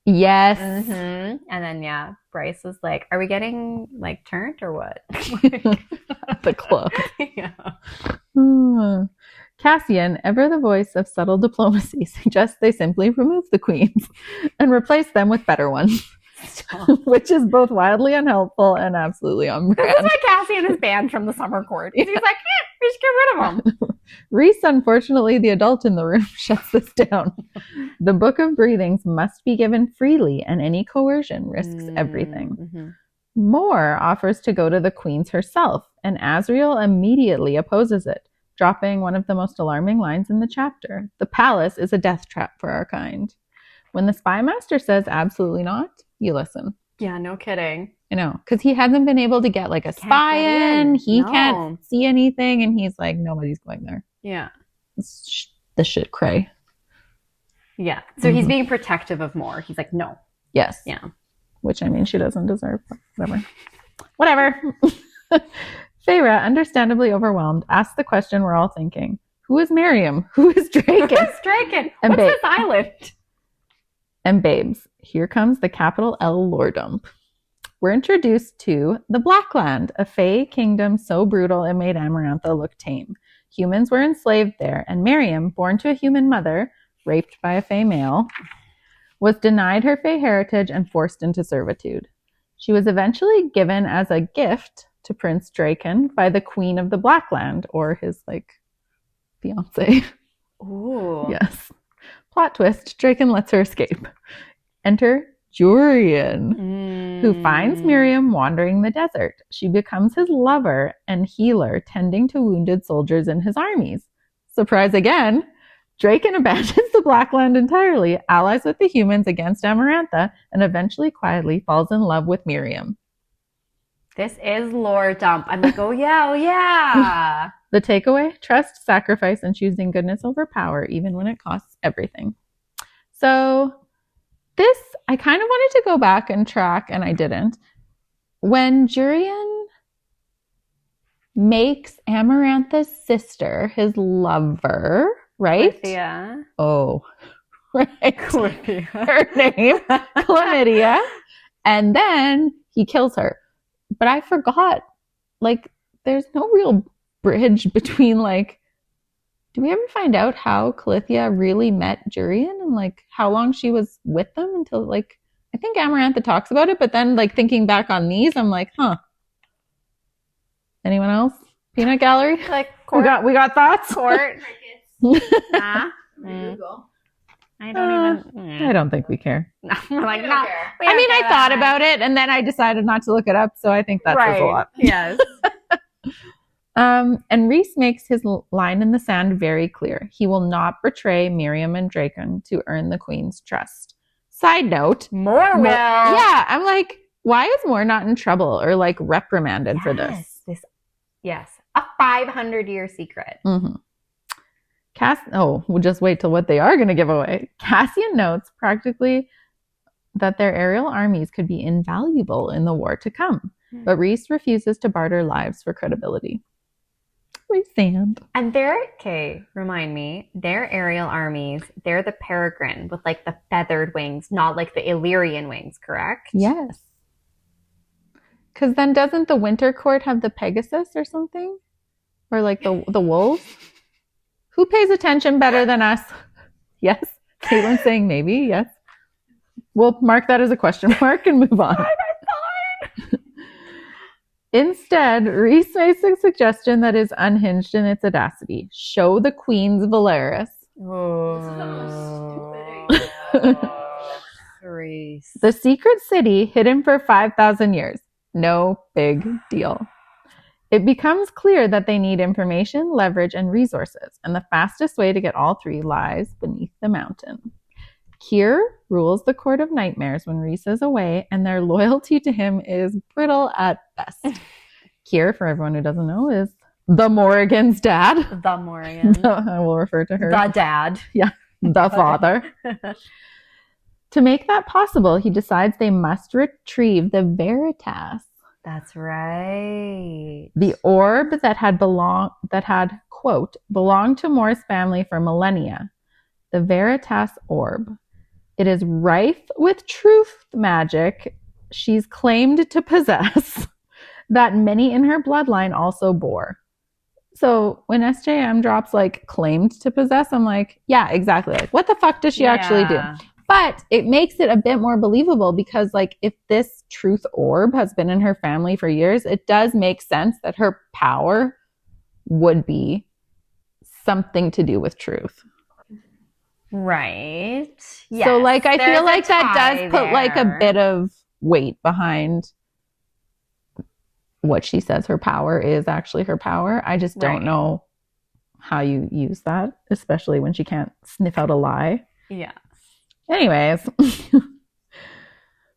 Yes. And then yeah, Bryce was like, are we getting like turned or what? At the club. Yeah. Cassian, ever the voice of subtle diplomacy, suggests they simply remove the queens and replace them with better ones. Which is both wildly unhelpful and absolutely on brand. This is why Cassian is banned from the summer court. He's like, we should get rid of him. Rhys, unfortunately, the adult in the room, shuts this down. The Book of Breathings must be given freely, and any coercion risks everything. Mor offers to go to the queens herself, and Asriel immediately opposes it, dropping one of the most alarming lines in the chapter. The palace is a death trap for our kind. When the spy master says absolutely not, you listen. Yeah, no kidding. I know, because he hasn't been able to get like a spy in. He can't see anything, and he's like, nobody's going there. Yeah. It's the shit cray. Yeah. So he's being protective of Mor. He's like, no. Yes. Yeah. Which, I mean, she doesn't deserve, but whatever. Feyre, understandably overwhelmed, asks the question we're all thinking. Who is Miriam? Who is Draken? Who's Draken? What's this island? And babes, here comes the capital L lore dump. We're introduced to the Blackland, a Fey kingdom so brutal it made Amarantha look tame. Humans were enslaved there, and Miriam, born to a human mother, raped by a Fey male, was denied her Fey heritage and forced into servitude. She was eventually given as a gift to Prince Draken by the Queen of the Blackland, or his, fiancé. Ooh. Yes. Plot twist, Draken lets her escape. Enter Jurian, who finds Miriam wandering the desert. She becomes his lover and healer, tending to wounded soldiers in his armies. Surprise again, Draken abandons the Blackland entirely, allies with the humans against Amarantha, and eventually quietly falls in love with Miriam. This is lore dump. I'm like, oh yeah. The takeaway, trust, sacrifice, and choosing goodness over power, even when it costs everything. So this, I kind of wanted to go back and track, and I didn't. When Jurian makes Amarantha's sister his lover, right? Yeah. Oh, right. Chlamydia. Her name, Chlamydia. And then he kills her. But I forgot, there's no real bridge between, do we ever find out how Calithia really met Jurian and, how long she was with them until, I think Amarantha talks about it, but then, thinking back on these, I'm like, huh. Anyone else? Peanut gallery? Court. We got thoughts? Court. Google. I don't even. I don't think we care. No, we're like, no. I mean, I thought about it, and then I decided not to look it up, so I think that says a lot. Yes. And Rhys makes his line in the sand very clear. He will not betray Miriam and Draken to earn the Queen's trust. Side note. Mor will. Yeah, I'm like, why is Mor not in trouble or, reprimanded for this? Yes. A 500-year secret. Mm-hmm. We'll just wait till what they are going to give away. Cassian notes practically that their aerial armies could be invaluable in the war to come, but Rhys refuses to barter lives for credibility. RHYSAND. And remind me, their aerial armies, they're the peregrine with the feathered wings, not the Illyrian wings, correct? Yes. Because then doesn't the Winter Court have the Pegasus or something? Or the wolves? Who pays attention better than us? Yes. Caitlin's saying maybe. Yes. We'll mark that as a question mark and move on. Instead, Rhys makes a suggestion that is unhinged in its audacity. Show the Queen's Valeris. Oh. This is the most stupid idea. Rhys. The secret city hidden for 5,000 years. No big deal. It becomes clear that they need information, leverage, and resources, and the fastest way to get all three lies beneath the mountain. Kier rules the court of nightmares when Rhys is away, and their loyalty to him is brittle at best. Kier, for everyone who doesn't know, is the Morrigan's dad. The Morrigan. I will refer to her. The dad. Yeah, the father. To make that possible, he decides they must retrieve the Veritas. That's right. The orb that had, quote, belonged to Moore's family for millennia. The Veritas orb. It is rife with truth magic she's claimed to possess that many in her bloodline also bore. So when SJM drops like claimed to possess, I'm like, yeah, exactly. Like, what the fuck does she actually do? But it makes it a bit more believable because like if this truth orb has been in her family for years, it does make sense that her power would be something to do with truth. Right. Yes. So like I feel like that does put like a bit of weight behind what she says her power is actually her power. I just don't know how you use that, especially when she can't sniff out a lie. Yeah. Anyways,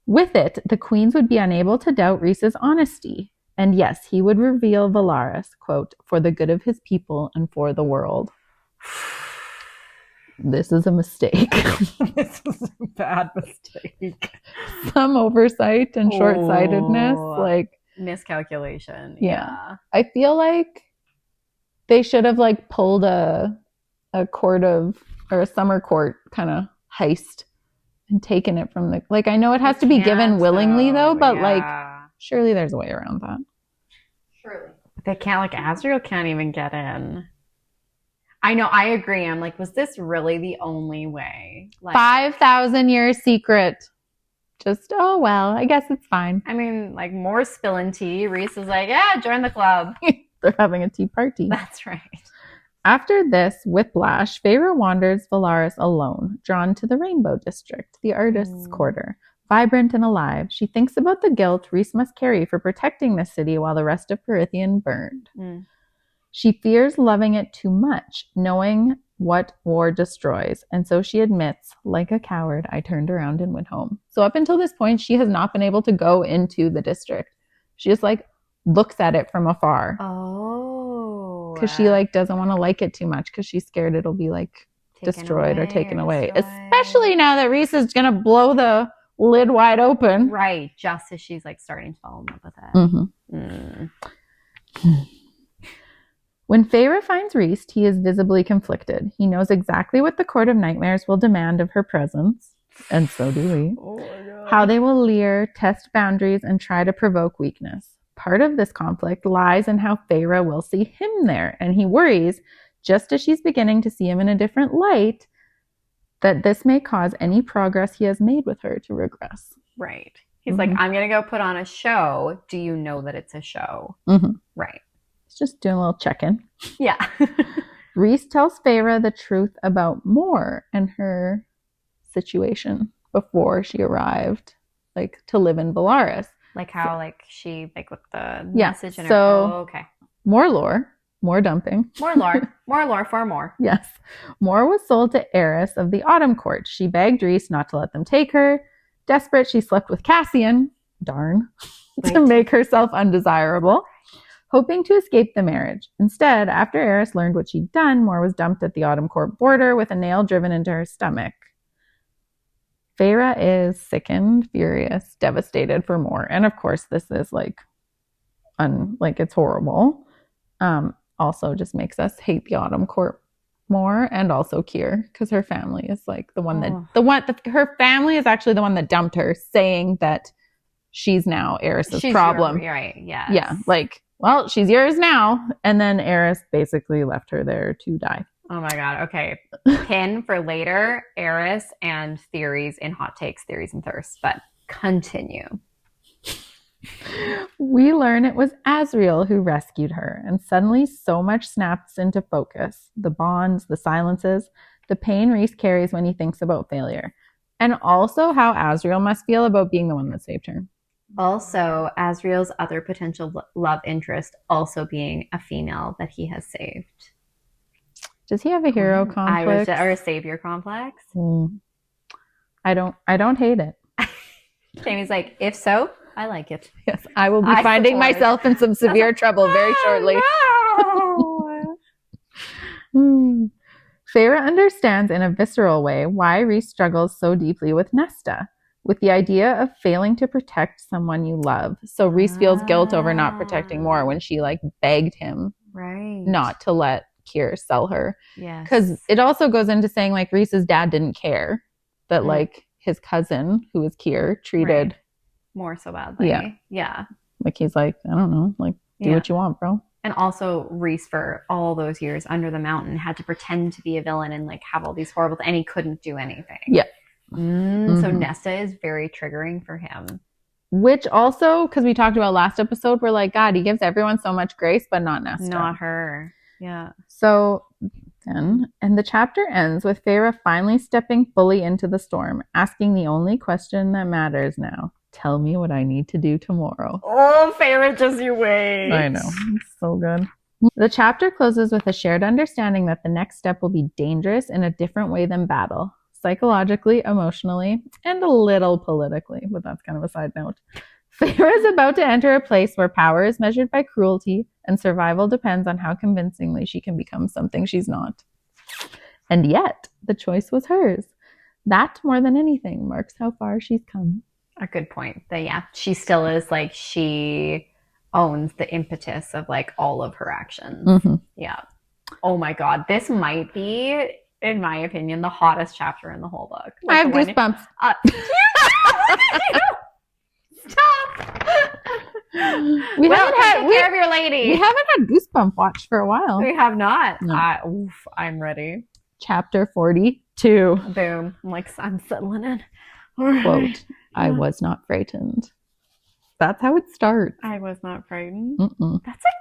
with it, the queens would be unable to doubt Rhys's honesty. And yes, he would reveal Valaris, quote, for the good of his people and for the world. This is a mistake. This is a bad mistake. Some oversight and short-sightedness, like miscalculation. Yeah. I feel like they should have like pulled a court of or a summer court kind of heist and taken it from the like I know it has to be given willingly though, but like surely there's a way around that. Surely. They can't, like Azriel can't even get in. I know, I agree. I'm like, was this really the only way? Like, 5,000 year secret. Just, oh, well, I guess it's fine. I mean, like, more spilling tea. Rhys is like, yeah, join the club. They're having a tea party. That's right. After this whiplash, Feyre wanders Valaris alone, drawn to the Rainbow District, the artist's quarter. Vibrant and alive, she thinks about the guilt Rhys must carry for protecting the city while the rest of Prythian burned. She fears loving it too much, knowing what war destroys, and so she admits, like a coward, I turned around and went home. So up until this point, she has not been able to go into the district. She just like looks at it from afar. Oh. Because she like doesn't want to like it too much because she's scared it'll be like destroyed or taken away. Especially now that Rhys is going to blow the lid wide open. Right, just as she's like starting to fall in love with it. When Feyre finds Rhys, he is visibly conflicted. He knows exactly what the Court of Nightmares will demand of her presence, and so do we. Oh my God. How they will leer, test boundaries, and try to provoke weakness. Part of this conflict lies in how Feyre will see him there, and he worries, just as she's beginning to see him in a different light, that this may cause any progress he has made with her to regress. Right. He's like, I'm going to go put on a show. Do you know that it's a show? Right. Just doing a little check-in. Yeah. Rhys tells Feyre the truth about Moore and her situation before she arrived, like, to live in Valaris. Like how, like, she, like, with the message in her. So, okay. More lore, more dumping. More lore for more. Yes. Moore was sold to heiress of the Autumn Court. She begged Rhys not to let them take her. Desperate, she slept with Cassian. Darn. To make herself undesirable. Hoping to escape the marriage. Instead, after Eris learned what she'd done, Moore was dumped at the Autumn Court border with a nail driven into her stomach. Feyre is sickened, furious, devastated for Moore. And of course, this is like it's horrible. Also just makes us hate the Autumn Court more, and also Kier, because her family is like the one that her family is actually the one that dumped her, saying that she's now Eris's problem. Right, yes. Yeah, like, well, she's yours now. And then Eris basically left her there to die. Oh my God. Okay. Pin for later, Eris and theories in hot takes, theories and thirst. But continue. We learn it was Azriel who rescued her. And suddenly so much snaps into focus. The bonds, the silences, the pain Rhys carries when he thinks about failure. And also how Azriel must feel about being the one that saved her. Also, Azriel's other potential love interest also being a female that he has saved. Does he have a hero complex? Or a savior complex? I don't hate it. Jamie's like, if so, I like it. Yes, I will be finding myself in some severe trouble very shortly. No. Feyre understands in a visceral way why Rhys struggles so deeply with Nesta, with the idea of failing to protect someone you love. So Rhys feels guilt over not protecting more when she like begged him not to let Keir sell her. Yes. Because it also goes into saying like Rhys's dad didn't care that like his cousin, who is Keir, treated more so badly. Yeah. Like he's like, I don't know, like do what you want, bro. And also Rhys for all those years under the mountain had to pretend to be a villain and like have all these horrible and he couldn't do anything. Yeah. So Nesta is very triggering for him. Which also, because we talked about last episode, we're like, God, he gives everyone so much grace, but not Nesta. Not her. Yeah. So then, and the chapter ends with Feyre finally stepping fully into the storm, asking the only question that matters now. Tell me what I need to do tomorrow. Oh, Feyre, just you wait. I know. It's so good. The chapter closes with a shared understanding that the next step will be dangerous in a different way than battle. Psychologically, emotionally, and a little politically, but that's kind of a side note. Feyre is about to enter a place where power is measured by cruelty and survival depends on how convincingly she can become something she's not. And yet, the choice was hers. That, more than anything, marks how far she's come. A good point. That, she still is like, she owns the impetus of like all of her actions. Yeah. Oh my God. This might be, in my opinion, the hottest chapter in the whole book. Like I have goosebumps. Stop! We haven't take care of your lady. We haven't had goosebump watch for a while. We have not. No. I'm ready. Chapter 42. Boom. I'm settling in. Quote, I was not frightened. That's how it starts. I was not frightened.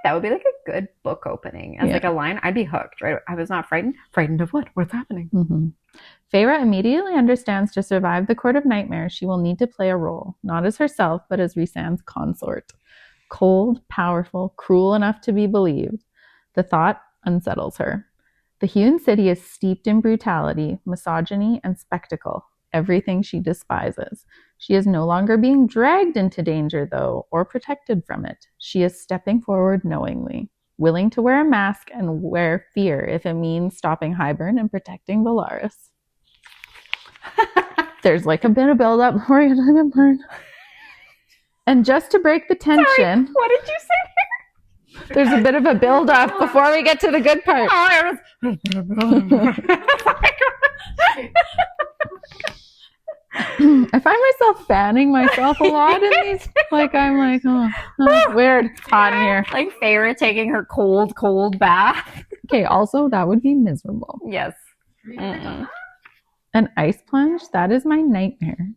That would be like a good book opening. As like a line, I'd be hooked, right? I was not frightened. Frightened of what? What's happening? Feyre immediately understands to survive the Court of Nightmares, she will need to play a role, not as herself, but as Rhysand's consort. Cold, powerful, cruel enough to be believed. The thought unsettles her. The hewn city is steeped in brutality, misogyny, and spectacle. Everything she despises. She is no longer being dragged into danger, though, or protected from it. She is stepping forward knowingly, willing to wear a mask and wear fear if it means stopping Hybern and protecting Valaris. There's like a bit of build-up before you get to the part. And just to break the tension... Sorry, what did you say there? There's a bit of a build-up before we get to the good part. I find myself fanning myself a lot in these. Like, I'm like, oh weird. It's hot in here. Like Feyre taking her cold bath. Okay, also, that would be miserable. Yes. An ice plunge? That is my nightmare.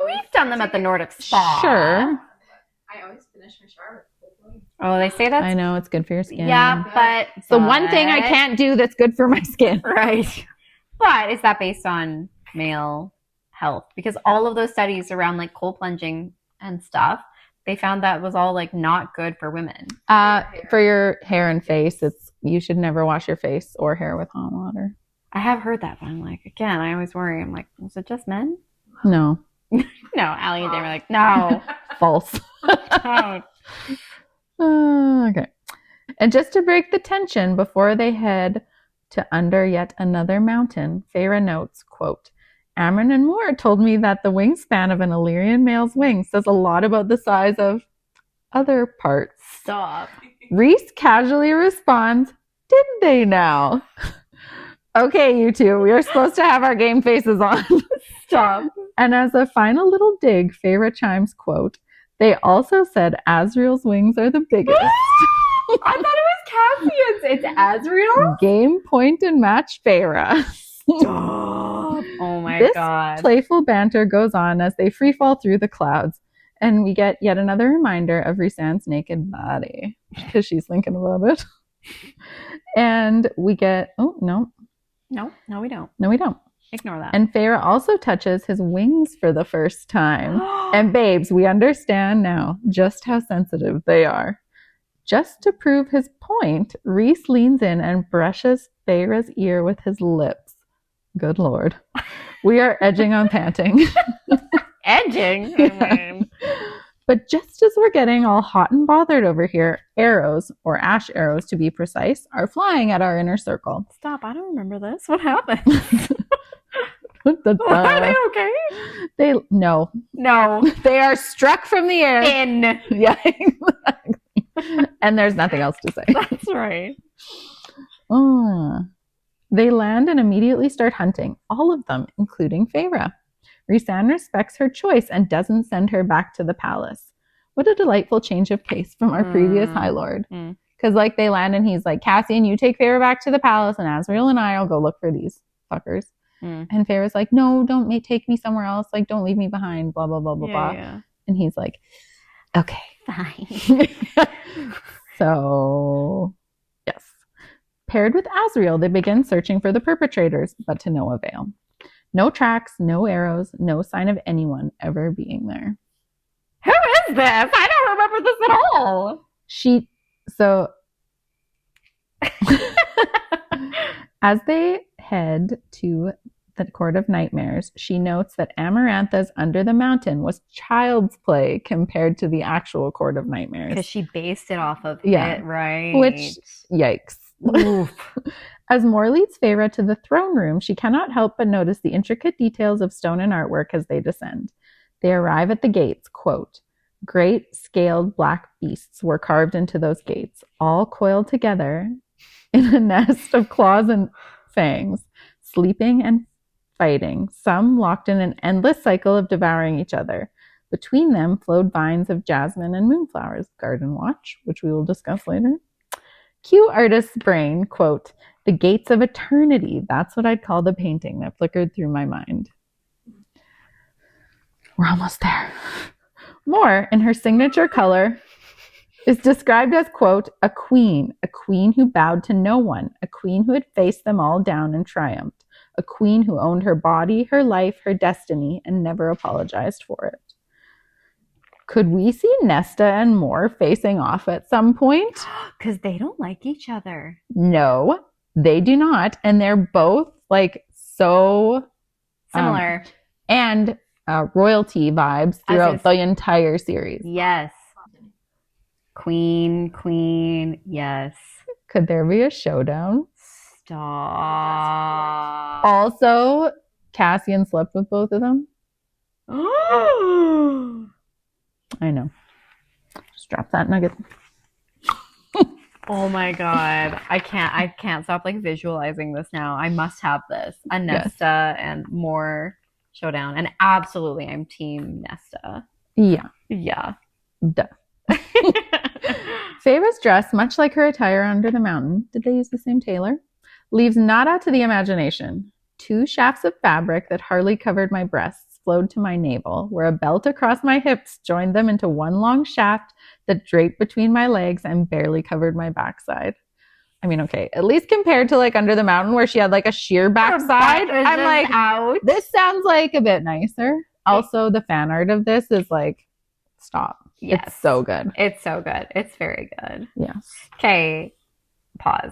We've done them at the Nordic Spa. Sure. I always finish my shower with cold water. Oh, they say that? I know, it's good for your skin. Yeah, but... It's the one thing I can't do that's good for my skin. Right. But is that based on male health? Because all of those studies around like cold plunging and stuff, they found that was all like not good for women. For your hair and face, you should never wash your face or hair with hot water. I have heard that, but I'm like, again, I always worry. I'm like, is it just men? No. No, Allie and Dave are like, no. False. Okay. And just to break the tension before they head to under yet another mountain, Feyre notes, quote, Amryn and Moore told me that the wingspan of an Illyrian male's wing says a lot about the size of other parts. Stop. Rhys casually responds, didn't they now? Okay, you two, we are supposed to have our game faces on. Stop. And as a final little dig, Feyre chimes, quote, they also said Asriel's wings are the biggest. I thought it was Cassian's. It's Asriel? Game, point, and match Feyre. Stop. Oh my God. This playful banter goes on as they free fall through the clouds. And we get yet another reminder of Rhysand's naked body. Because she's thinking about it. And we get, no, we don't. No, we don't. Ignore that. And Feyre also touches his wings for the first time. And babes, we understand now just how sensitive they are. Just to prove his point, Rhys leans in and brushes Feyre's ear with his lips. Good Lord. We are edging on panting. Edging? Yeah. But just as we're getting all hot and bothered over here, arrows, or ash arrows to be precise, are flying at our inner circle. Stop, I don't remember this. What happened? Are they okay? No. They are struck from the air. Yeah, exactly. And there's nothing else to say. That's right. They land and immediately start hunting, all of them, including Feyre. RHYSAND respects her choice and doesn't send her back to the palace. What a delightful change of pace from our previous High Lord. Because like they land and he's like, Cassian, you take Feyre back to the palace and Asriel and I will go look for these fuckers. And Feyre's like, no, don't take me somewhere else. Like, don't leave me behind, blah, blah, blah, blah, blah. Yeah. And he's like, okay. Fine. So, yes. Paired with Asriel, they begin searching for the perpetrators, but to no avail. No tracks, no arrows, no sign of anyone ever being there. Who is this? I don't remember this at all. As they head to the Court of Nightmares, she notes that Amarantha's Under the Mountain was child's play compared to the actual Court of Nightmares. Because she based it off of it, right? Which, yikes. As Mor leads Feyre to the throne room, she cannot help but notice the intricate details of stone and artwork as they descend. They arrive at the gates, quote, great scaled black beasts were carved into those gates, all coiled together in a nest of claws and fangs, sleeping and fighting, some locked in an endless cycle of devouring each other. Between them flowed vines of jasmine and moonflowers, garden watch, which we will discuss later. Cue artist's brain, quote, the gates of eternity. That's what I'd call the painting that flickered through my mind. We're almost there. Mor, in her signature color, is described as, quote, a queen who bowed to no one, a queen who had faced them all down and triumphed, a queen who owned her body, her life, her destiny, and never apologized for it. Could we see Nesta and Mor facing off at some point? Because they don't like each other. No, they do not. And they're both like so similar. And royalty vibes throughout the entire series. Yes. Queen, yes. Could there be a showdown? Stop. Also, Cassian slept with both of them. I know. Just drop that nugget. Oh my god. I can't stop like visualizing this now. I must have this. A Nesta and Mor showdown. And absolutely I'm team Nesta. Yeah. Duh. Feyre's dress, much like her attire under the mountain, did they use the same tailor? Leaves nada to the imagination. 2 shafts of fabric that hardly covered my breasts flowed to my navel, where a belt across my hips joined them into one long shaft that draped between my legs and barely covered my backside. I mean, okay, at least compared to like Under the Mountain where she had like a sheer backside, I'm like, out. This sounds like a bit nicer. Also, the fan art of this is like, stop. Yes. It's so good. It's so good. It's very good. Yes. Okay, pause.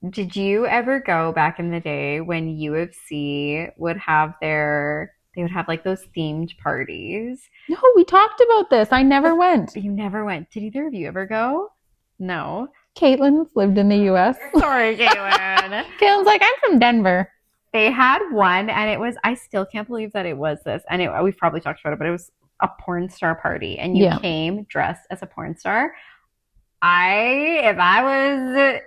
Did you ever go back in the day when UFC would have they would have like those themed parties? No, we talked about this. I never went. You never went. Did either of you ever go? No. Caitlin's lived in the U.S. Sorry, Caitlin. Caitlin's like, I'm from Denver. They had one, and it was, I still can't believe that it was this. And we've probably talked about it, but it was a porn star party. And you came dressed as a porn star. If I was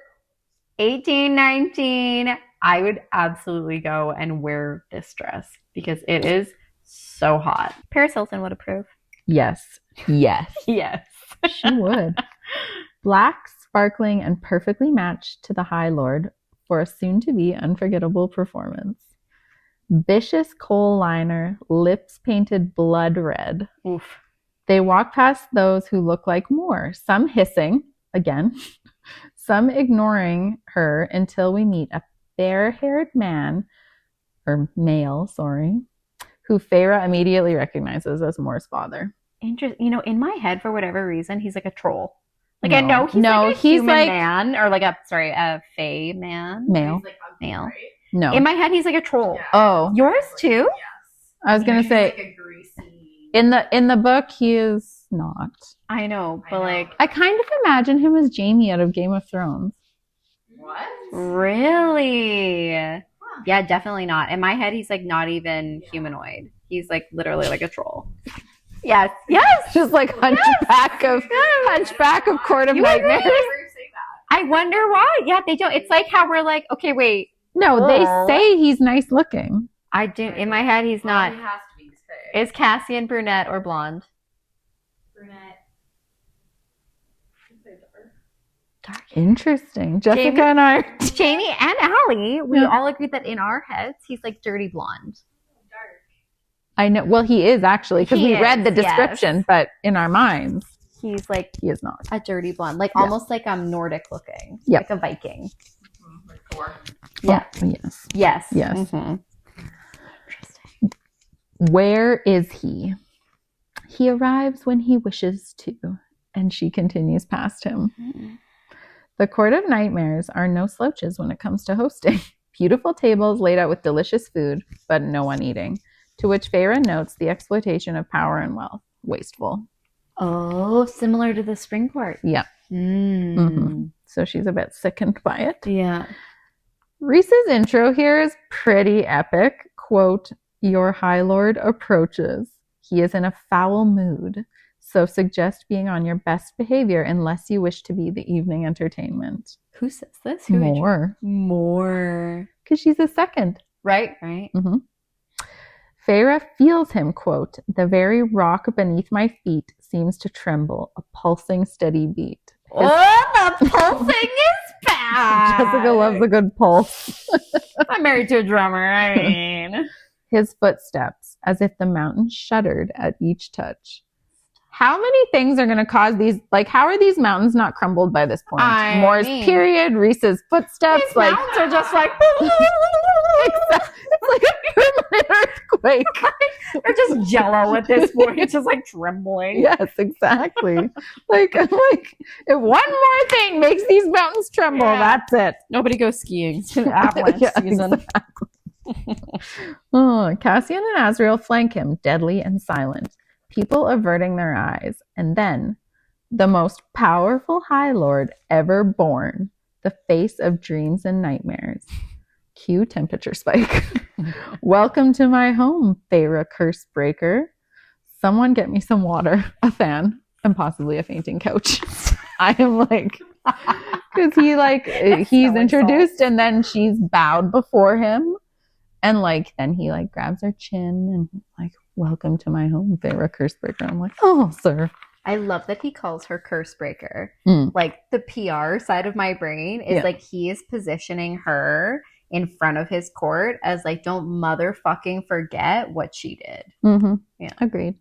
18, 19, I would absolutely go and wear this dress because it is so hot. Paris Hilton would approve. Yes. Yes. She would. Black, sparkling, and perfectly matched to the High Lord for a soon-to-be unforgettable performance. Vicious kohl liner, lips painted blood red. Oof. They walk past those who look like Mor, some hissing, again, some ignoring her until we meet a fair-haired man, or male, sorry, who Feyre immediately recognizes as Mor's father. Interesting. You know, in my head, for whatever reason, he's like a troll. Like, I know he's like a human man, or like a fae man. Male. He's like ugly, Male. right? No. In my head, he's like a troll. Yeah. Oh. Yours too? Yes. I was gonna He's say like a greasy. in the book he is not. I know, but like, I kind of imagine him as Jaime out of Game of Thrones. What? really? Yeah, definitely not. In my head, he's like not even humanoid. He's like literally like a troll. Yes. Just like Hunchback of Court of You agree? Nightmares. Never say that. I wonder why. Yeah, they don't. It's like how we're like, okay, wait. No, they say he's nice looking. I do. In my head, he's Well, not. He has to be fair. Is Cassian brunette or blonde? Brunette. Dark. Interesting. Jessica Jaime? and I. Jamie and Allie, we Yeah. all agreed that in our heads, he's like dirty blonde. Dark. I know. Well, he is actually because He we read the is, yes. description, but in our minds, He's like he is not. a dirty blonde, like Yeah. almost like Nordic looking, Yep. like a Viking. Like Thor. Yeah. Oh, yes. Yes. Yes. Mhm. Where is he? He arrives when he wishes to, and she continues past him. The Court of Nightmares are no slouches when it comes to hosting. Beautiful tables laid out with delicious food, but no one eating. To which Feyre notes the exploitation of power and wealth. Wasteful. Oh, similar to the spring court. Yeah. Mm. So she's a bit sickened by it. Yeah. Reese's intro here is pretty epic. Quote, "Your High Lord approaches. He is in a foul mood, so suggest being on your best behavior unless you wish to be the evening entertainment." Who says this? Who More. Because she's a second. Right. Mm-hmm. Feyre feels him, quote, "The very rock beneath my feet seems to tremble, a pulsing steady beat." Oh, the pulsing is bad. Jessica loves a good pulse. I'm married to a drummer. I mean, His footsteps, as if the mountain shuddered at each touch. How many things are going to cause these? Like, how are these mountains not crumbled by this point? I Moore's mean- period, Reese's footsteps, these like mountains are just like it's like a permanent earthquake. they're just jello at this point. It's just like trembling. Yes, exactly. like if one more thing makes these mountains tremble, Yeah. that's it. Nobody goes skiing. It's an avalanche Yeah, season. exactly. Oh, Cassian and Azriel flank him, deadly and silent, people averting their eyes, and then the most powerful High Lord ever born, the face of dreams and nightmares. Cue temperature spike. "Welcome to my home, Feyre curse breaker. Someone get me some water, a fan, and possibly a fainting couch." I am like, because he's so introduced and then she's bowed before him, and like then he like grabs her chin and like, "Welcome to my home, Feyre curse breaker." I'm like, "Oh, sir." I love that he calls her curse breaker. Mm. Like the PR side of my brain is Yeah. like he is positioning her in front of his court as like, don't motherfucking forget what she did. Mm-hmm. Yeah. Agreed.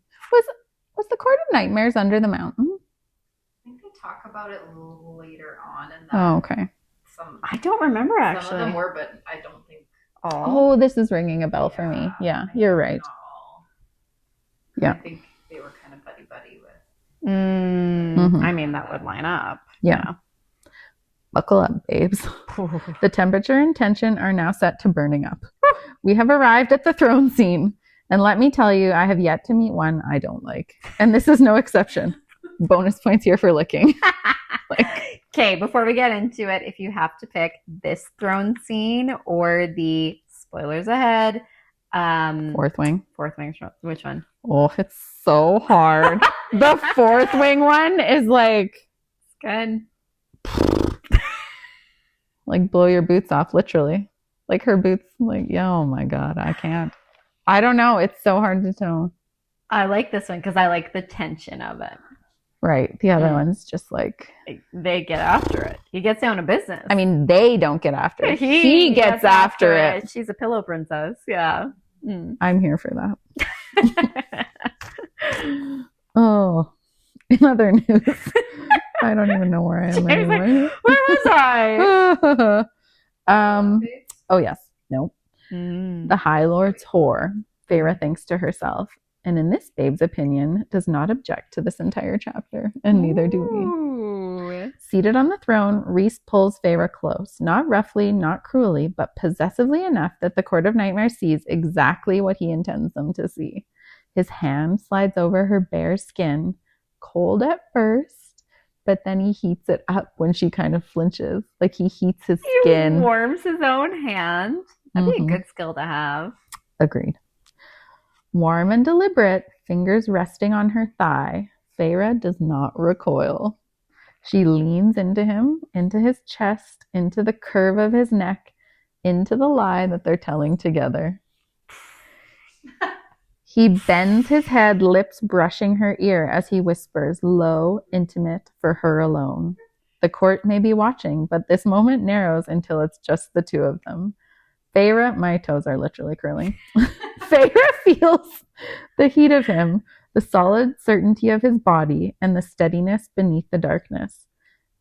Was the Court of Nightmares under the mountain? I think they talk about it later on in that. Oh, okay. I don't remember Some actually. of them were, but I don't think. Oh, this is ringing a bell for me. Yeah, you're right. Not all. Yeah. I think they were kind of buddy with. Mhm. I mean, that would line up. Yeah. Buckle up, babes. The temperature and tension are now set to burning up. We have arrived at the throne scene, and let me tell you, I have yet to meet one I don't like. And this is no exception. Bonus points here for licking. Okay, before we get into it, if you have to pick this throne scene or the spoilers ahead, Fourth wing. fourth wing, which one? Oh, it's so hard. The fourth wing one is like Good. blow your boots off, literally. Like her boots, like, yeah, oh my God, I can't. I don't know. It's so hard to tell. I like this one because I like the tension of it. Right. The other Mm. one's just like, They get after it. He gets down to business. I mean, they don't get after it. He gets after it. She's a pillow princess. Yeah. Mm. I'm here for that. Oh, in other news, I don't even know where I am She's like, anymore. where was I? Oh yes, no. The High Lord's whore, Feyre thinks to herself, and in this babe's opinion, does not object to this entire chapter, and neither do we. Ooh. Seated on the throne, Rhys pulls Feyre close, not roughly, not cruelly, but possessively enough that the Court of Nightmares sees exactly what he intends them to see. His hand slides over her bare skin, cold at first, but then he heats it up when she kind of flinches. Like he heats his skin. He warms his own hand. That'd be a good skill to have. Agreed. Warm and deliberate, fingers resting on her thigh, Feyre does not recoil. She leans into him, into his chest, into the curve of his neck, into the lie that they're telling together. He bends his head, lips brushing her ear as he whispers, low, intimate, for her alone. The court may be watching, but this moment narrows until it's just the two of them. Feyre, my toes are literally curling. Feyre feels the heat of him, the solid certainty of his body, and the steadiness beneath the darkness.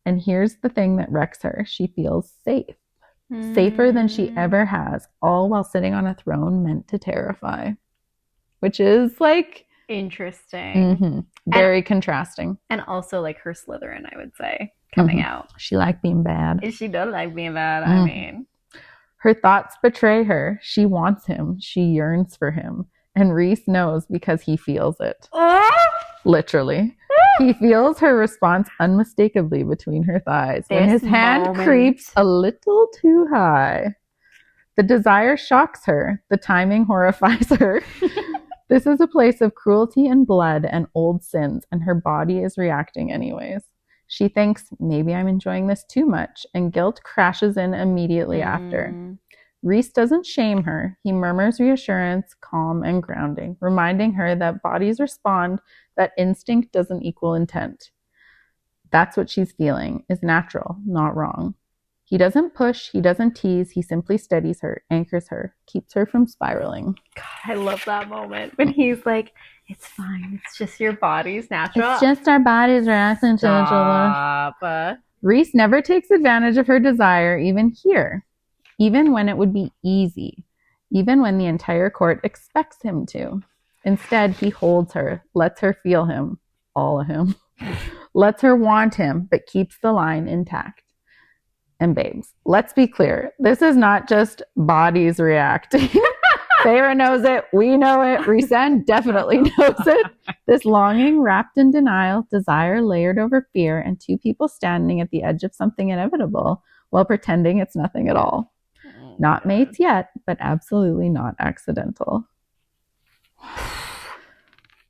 And here's the thing that wrecks her. She feels safe. Safer than she ever has, all while sitting on a throne meant to terrify. Which is, like... interesting. Very contrasting. And also, like, her Slytherin, I would say, coming out. She liked being bad. She does like being bad, I mean. Her thoughts betray her. She wants him. She yearns for him. And Rhys knows because he feels it. Literally. He feels her response unmistakably between her thighs when his hand creeps a little too high. The desire shocks her. The timing horrifies her. This is a place of cruelty and blood and old sins, and her body is reacting anyways. She thinks, maybe I'm enjoying this too much, and guilt crashes in immediately after. Rhys doesn't shame her. He murmurs reassurance, calm and grounding, reminding her that bodies respond, that instinct doesn't equal intent. That's what she's feeling, is natural, not wrong. He doesn't push, he doesn't tease, he simply steadies her, anchors her, keeps her from spiraling. God, I love that moment when he's like, it's fine, it's just your body's natural. It's just our bodies reacting to each other. Rhys never takes advantage of her desire, even here. Even when it would be easy. Even when the entire court expects him to. Instead, he holds her, lets her feel him, all of him. Lets her want him, but keeps the line intact. And babes, let's be clear. This is not just bodies reacting. Feyre knows it. We know it. RHYSAND definitely knows it. This longing wrapped in denial, desire layered over fear, and two people standing at the edge of something inevitable while pretending it's nothing at all. Not mates yet, but absolutely not accidental.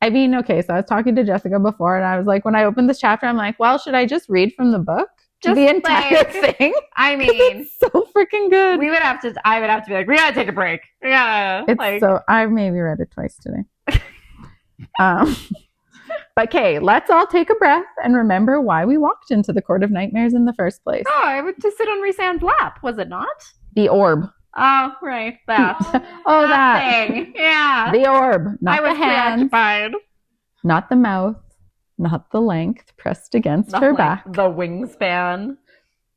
I mean, okay, so I was talking to Jessica before, and I was like, when I opened this chapter, I'm like, well, should I just read from the book? Just the entire thing? I mean, it's so freaking good. I would have to be like, we gotta take a break. We gotta, so I've maybe read it twice today. But okay, let's all take a breath and remember why we walked into the Court of Nightmares in the first place. Oh, I would just sit on RHYSAND's lap, was it not? The orb. Oh, right. That. that thing. Yeah. The orb. Not I was the hands. preoccupied. Not the mouth. Not the length pressed against her back. The wingspan.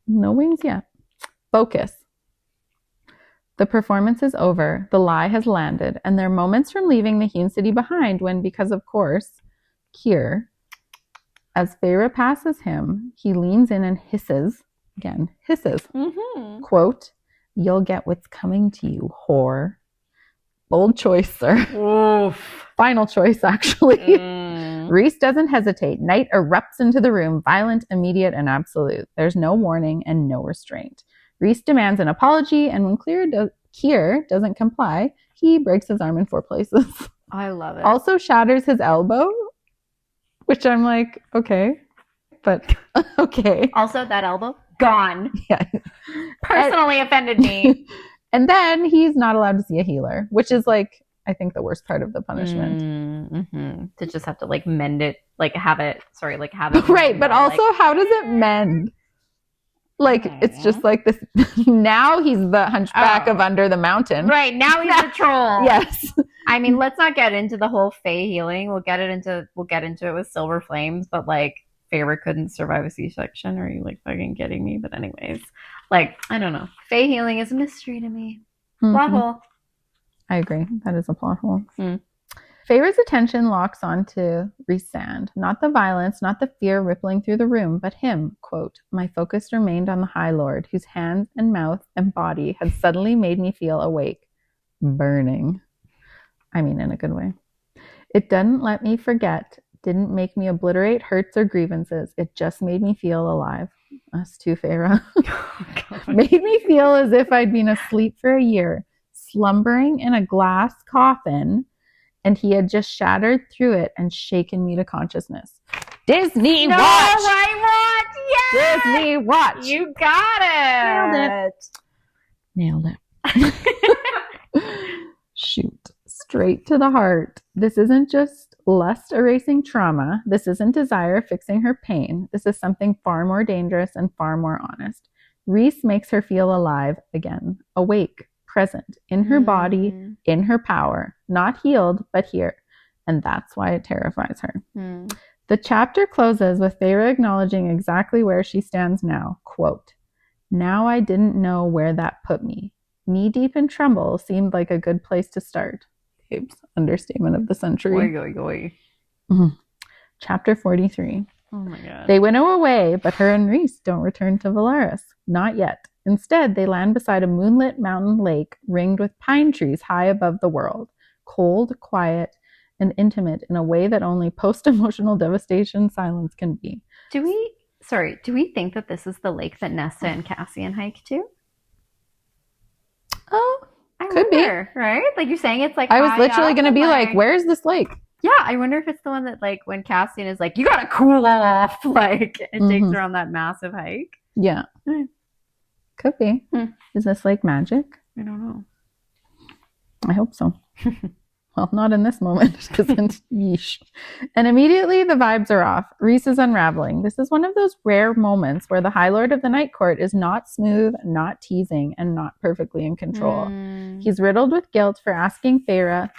No wings yet. Focus. The performance is over. The lie has landed. And there are moments from leaving the Hewn City behind when, because of course, Kier, as Feyre passes him, he leans in and hisses. Again, hisses. Quote, "You'll get what's coming to you, whore." Bold choice, sir. Oof. Final choice, actually. Rhys doesn't hesitate. Night erupts into the room, violent, immediate, and absolute. There's no warning and no restraint. Rhys demands an apology, and when Kier doesn't comply, he breaks his arm in 4 places. I love it. Also shatters his elbow, which I'm like, okay, but okay. Also, that elbow, gone. Yeah. Personally offended me. And then he's not allowed to see a healer, which is like, I think the worst part of the punishment. To just have to like mend it, have it. Right, but also how does it mend? Like, it's just like this. Now he's the hunchback of Under the Mountain. Right, now he's a troll. Yes. I mean, let's not get into the whole Fae healing. We'll get into it with Silver Flames, but like Feyre couldn't survive a C-section. Are you like fucking kidding me? But anyways, like, I don't know. Fae healing is a mystery to me. Plot hole. I agree. That is a plot hole. Feyre's attention locks onto RHYSAND. Not the violence, not the fear rippling through the room, but him. Quote, my focus remained on the High Lord, whose hands and mouth and body had suddenly made me feel awake. Burning. I mean, in a good way. It didn't let me forget, didn't make me obliterate hurts or grievances. It just made me feel alive. Us too, Feyre. Made me feel as if I'd been asleep for a year, slumbering in a glass coffin, and he had just shattered through it and shaken me to consciousness. Disney watch! I watch! Yes! Disney watch! You got it! Nailed it. Shoot. Straight to the heart. This isn't just lust erasing trauma. This isn't desire fixing her pain. This is something far more dangerous and far more honest. Rhys makes her feel alive again, awake, present, in her body, in her power, not healed, but here. And that's why it terrifies her. The chapter closes with Feyre acknowledging exactly where she stands now. Quote, now I didn't know where that put me. Knee deep in tremble seemed like a good place to start. Babes, understatement of the century. Chapter 43. Oh my god. They winnow away, but her and Rhys don't return to Velaris. Not yet. Instead, they land beside a moonlit mountain lake ringed with pine trees high above the world. Cold, quiet, and intimate in a way that only post-emotional devastation silence can be. Do we think that this is the lake that Nesta and Cassian hike to? Oh, I could wonder, be. Right? Like you're saying it's like I was literally going to be like, where's this lake? Yeah, I wonder if it's the one that like when Cassian is like, you gotta cool off, like it takes her on that massive hike. Yeah. Could be. Is this lake magic? I don't know. I hope so. Well, not in this moment, because yeesh. And immediately the vibes are off. Rhys is unraveling. This is one of those rare moments where the High Lord of the Night Court is not smooth, not teasing, and not perfectly in control. He's riddled with guilt for asking Feyre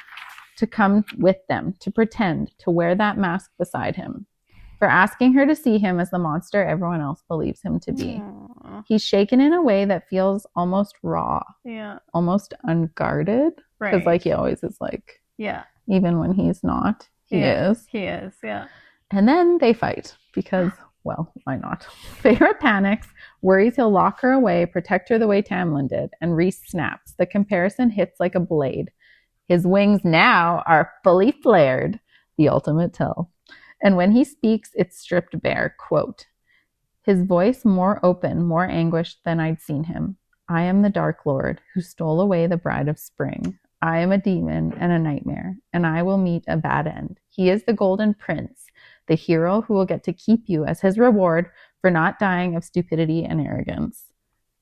to come with them, to pretend, to wear that mask beside him, for asking her to see him as the monster everyone else believes him to be. He's shaken in a way that feels almost raw, almost unguarded, because like he always is like, even when he's not, he is. He is, yeah. And then they fight because, well, why not? Feyre panics, worries he'll lock her away, protect her the way Tamlin did, and Rhys snaps. The comparison hits like a blade. His wings now are fully flared, the ultimate tell. And when he speaks, it's stripped bare. Quote, his voice more open, more anguished than I'd seen him. I am the Dark Lord who stole away the bride of spring. I am a demon and a nightmare, and I will meet a bad end. He is the Golden Prince, the hero who will get to keep you as his reward for not dying of stupidity and arrogance.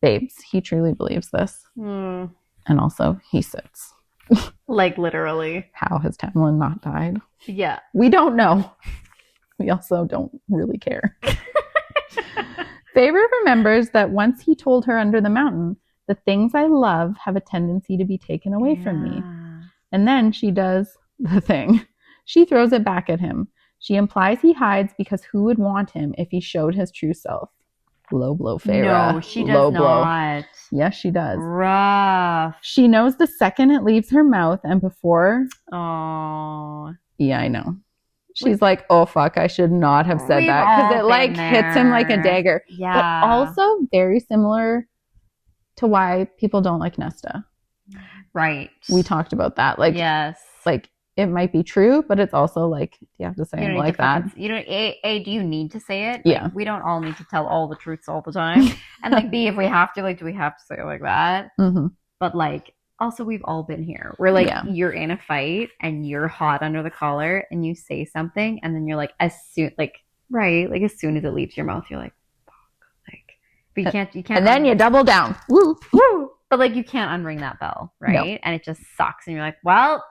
Babes, he truly believes this. And also, he sits. Like, literally. How has Tamlin not died? Yeah. We don't know. We also don't really care. Feyre remembers that once he told her under the mountain, the things I love have a tendency to be taken away from me. And then she does the thing. She throws it back at him. She implies he hides because who would want him if he showed his true self? Low blow, Feyre. No, she does not. Yes, she does. Rough. She knows the second it leaves her mouth and before... Oh. Yeah, I know. She's like, oh, fuck, I should not have said that. Because it, like, hits him like a dagger. Yeah. But also very similar to why people don't like Nesta. Right. We talked about that. Like, yes. Like, it might be true, but it's also like, do you have to say it like that? You don't, A, do you need to say it? Yeah. Like, we don't all need to tell all the truths all the time. And like, B, if we have to, like, do we have to say it like that? But like, also, we've all been here. Where like, you're in a fight and you're hot under the collar and you say something and then you're like, as soon as it leaves your mouth, you're like, fuck. Like, but you can't. And then you double down. Woo, woo. But like, you can't unring that bell, right? No. And it just sucks. And you're like, well,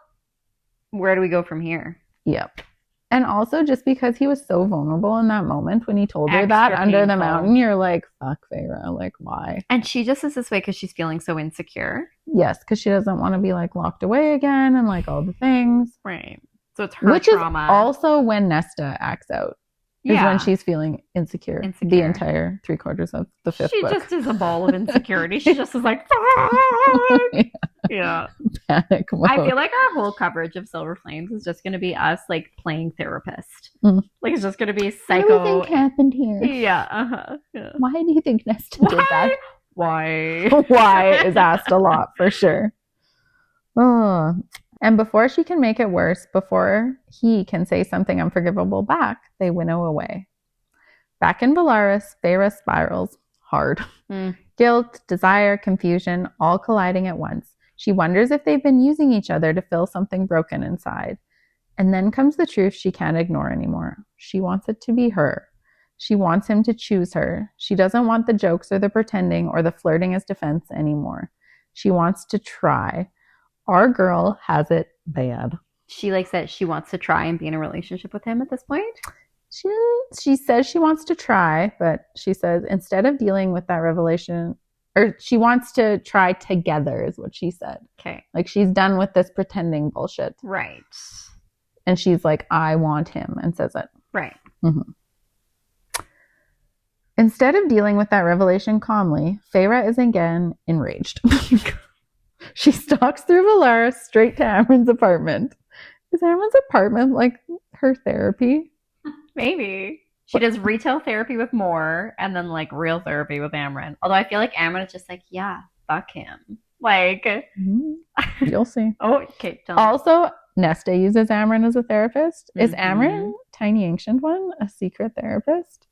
where do we go from here? Yep. And also, just because he was so vulnerable in that moment when he told her that under the mountain, you're like, fuck, Feyre, like, why? And she just is this way because she's feeling so insecure. Yes, because she doesn't want to be, like, locked away again and, like, all the things. Right. So it's her Which trauma. Is also when Nesta acts out. is when she's feeling insecure. The entire 3/4 of the 5th book. She just is a ball of insecurity. She just is like, yeah. Panic mode. I feel like our whole coverage of Silver Flames is just going to be us like playing therapist. Like it's just going to be psycho. What do you think happened here? Yeah. Why do you think Nesta did that? Why? Why is asked a lot for sure. Oh. And before she can make it worse, before he can say something unforgivable back, they winnow away. Back in Belarus, Feyre spirals hard. Guilt, desire, confusion, all colliding at once. She wonders if they've been using each other to fill something broken inside. And then comes the truth she can't ignore anymore. She wants it to be her. She wants him to choose her. She doesn't want the jokes or the pretending or the flirting as defense anymore. She wants to try. Our girl has it bad. She likes that she wants to try and be in a relationship with him at this point? She says she wants to try, but she says instead of dealing with that revelation, or she wants to try together is what she said. Okay. Like she's done with this pretending bullshit. Right. And she's like, I want him, and says it. Right. Instead of dealing with that revelation calmly, Feyre is again enraged. She stalks through Belarus straight to Amren's apartment. Is Amren's apartment like her therapy? Maybe. She does retail therapy with Moore and then like real therapy with Amren. Although I feel like Amren is just like, yeah, fuck him. Like, you'll see. Oh, okay. Tell me. Also, Nesta uses Amren as a therapist. Is Amren, Tiny Ancient One, a secret therapist?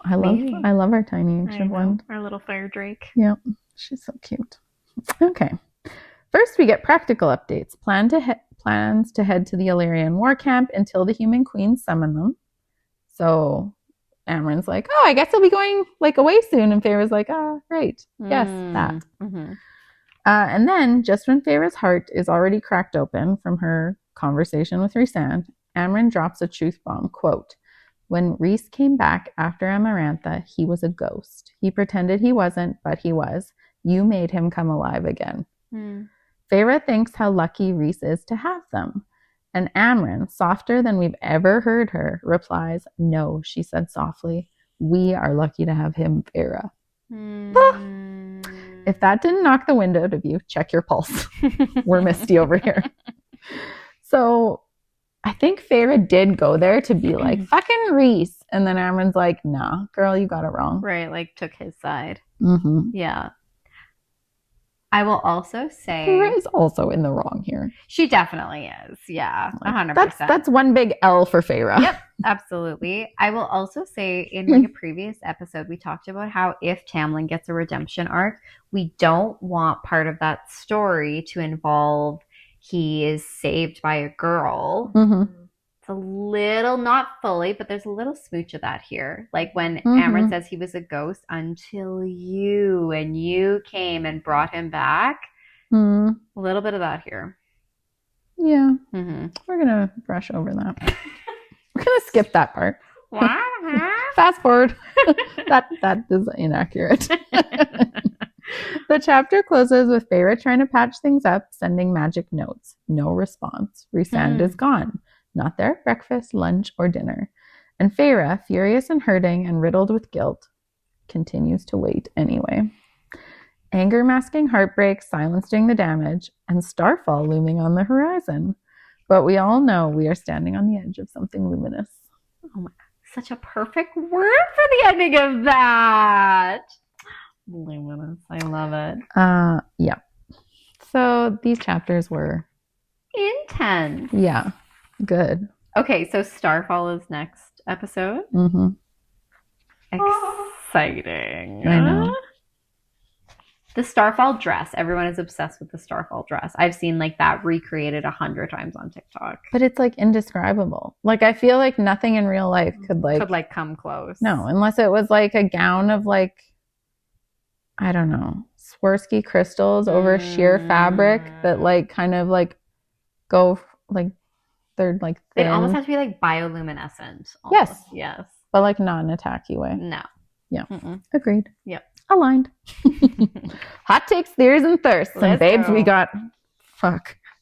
I love our Tiny Ancient One. Our little fire drake. Yeah, she's so cute. Okay. First, we get practical updates. Plans to head to the Illyrian war camp until the human queens summon them. So Amren's like, oh, I guess I'll be going like away soon. And Feyre's like, right. Yes, that. And then just when Feyre's heart is already cracked open from her conversation with RHYSAND, Amren drops a truth bomb, quote, when Rhys came back after Amarantha, he was a ghost. He pretended he wasn't, but he was. You made him come alive again. Feyre thinks how lucky Rhys is to have them. And Amren, softer than we've ever heard her, replies, no, she said softly. We are lucky to have him, Feyre. If that didn't knock the wind out of you, check your pulse. We're misty over here. So I think Feyre did go there to be like, fucking Rhys. And then Amren's like, nah, girl, you got it wrong. Right, like took his side. Yeah. I will also say... Feyre is also in the wrong here. She definitely is. Yeah, 100%. That's one big L for Feyre. Yep, absolutely. I will also say in like a previous episode, we talked about how if Tamlin gets a redemption arc, we don't want part of that story to involve he is saved by a girl. It's a little, not fully, but there's a little smooch of that here. Like when Amren says he was a ghost until you came and brought him back. A little bit of that here. Yeah. We're going to brush over that. We're going to skip that part. Fast forward. That is inaccurate. The chapter closes with Feyre trying to patch things up, sending magic notes. No response. RHYSAND is gone. Not there at breakfast, lunch, or dinner. And Feyre, furious and hurting and riddled with guilt, continues to wait anyway. Anger masking heartbreak, silence doing the damage, and starfall looming on the horizon. But we all know we are standing on the edge of something luminous. Oh my, such a perfect word for the ending of that. Luminous. I love it. Yeah. So these chapters were intense. Yeah. Good. Okay, so Starfall is next episode. Exciting. I know. The Starfall dress. Everyone is obsessed with the Starfall dress. I've seen like that recreated 100 times on TikTok. But it's like indescribable. Like I feel like nothing in real life could come close. No, unless it was like a gown of like, I don't know, Swarovski crystals over sheer fabric that like kind of like go like they're like thin. It almost has to be like bioluminescent. Almost. Yes. But like not in a tacky way. No. Yeah. Agreed. Yep. Aligned. Hot takes, theories, and thirsts. And babes, we got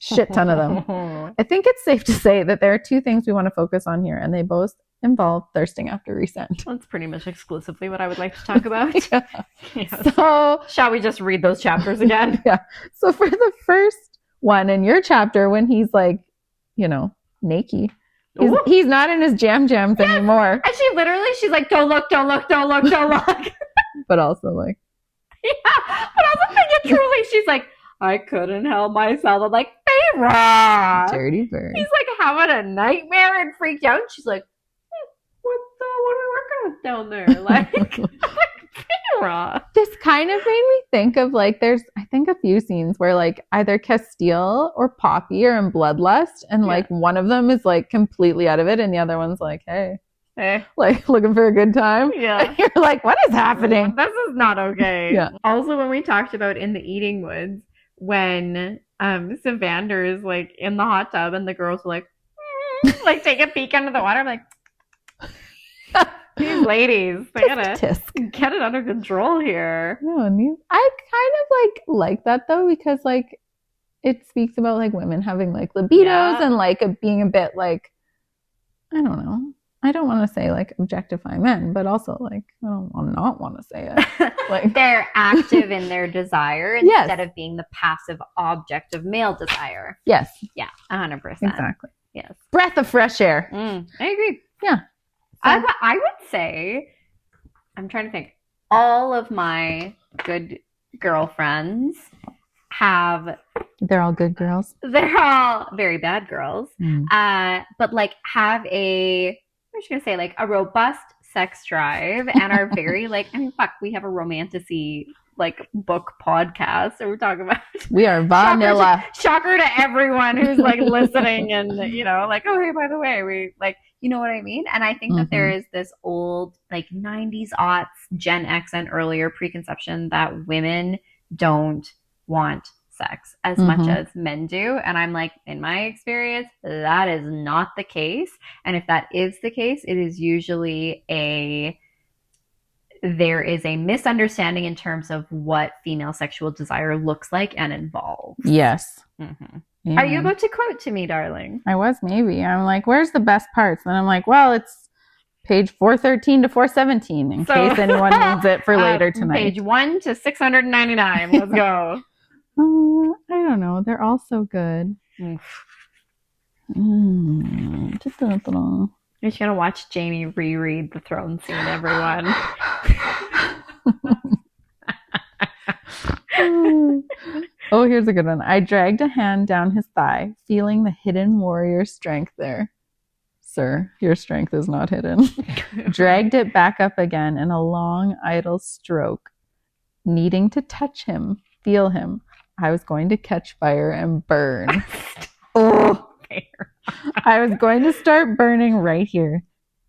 Shit ton of them. I think it's safe to say that there are two things we want to focus on here, and they both involve thirsting after RHYSAND. That's pretty much exclusively what I would like to talk about. Yeah. Yes. So, shall we just read those chapters again? Yeah. So for the first one in your chapter, when he's like, you know, naked, he's not in his jams anymore. And she's like, don't look. But also like, yeah. But also thinking truly, she's like, I couldn't help myself. I'm like, Sarah. Dirty bird. He's like having a nightmare and freaked out. And she's like, what are we working with down there? Like, Sarah. This kind of made me think of like, there's, I think, a few scenes where like either Castile or Poppy are in bloodlust, and like one of them is like completely out of it, and the other one's like, hey, like looking for a good time. Yeah. And you're like, what is happening? This is not okay. Yeah. Also, when we talked about in the eating woods, when Savander is like in the hot tub and the girls are like, like take a peek under the water, I'm like, these ladies, they gotta get it under control here. No, I kind of like that though, because like it speaks about like women having like libidos and like being a bit like, I don't know. I don't want to say like objectify men, but also like I don't not want to say it. Like they're active in their desire instead of being the passive object of male desire. Yes. Yeah, 100%. Exactly. Yes. Breath of fresh air. I agree. Yeah. So, I would say, I'm trying to think, all of my good girlfriends they're all good girls. They're all very bad girls. But like have I'm just going to say like a robust sex drive and are very like, I mean, fuck, we have a romantic-y like book podcast that we're talking about. We are vanilla. Shocker to everyone who's like listening and, you know, like, oh, hey, by the way, we like, you know what I mean? And I think that there is this old like 90s aughts, Gen X and earlier preconception that women don't want sex as much as men do. And I'm like, in my experience, that is not the case. And if that is the case, it is usually there is a misunderstanding in terms of what female sexual desire looks like and involves. Yes. Yeah. Are you about to quote to me, darling? I was, maybe. I'm like, where's the best parts? And I'm like, well, it's page 413 to 417 in case anyone needs it for later tonight. Page 1 to 699. Let's go. I don't know. They're all so good. You're just gonna watch Jamie reread the throne scene, everyone. Oh, here's a good one. I dragged a hand down his thigh, feeling the hidden warrior strength there. Sir, your strength is not hidden. Dragged it back up again in a long, idle stroke, needing to touch him, feel him. I was going to catch fire and burn. Oh, I was going to start burning right here.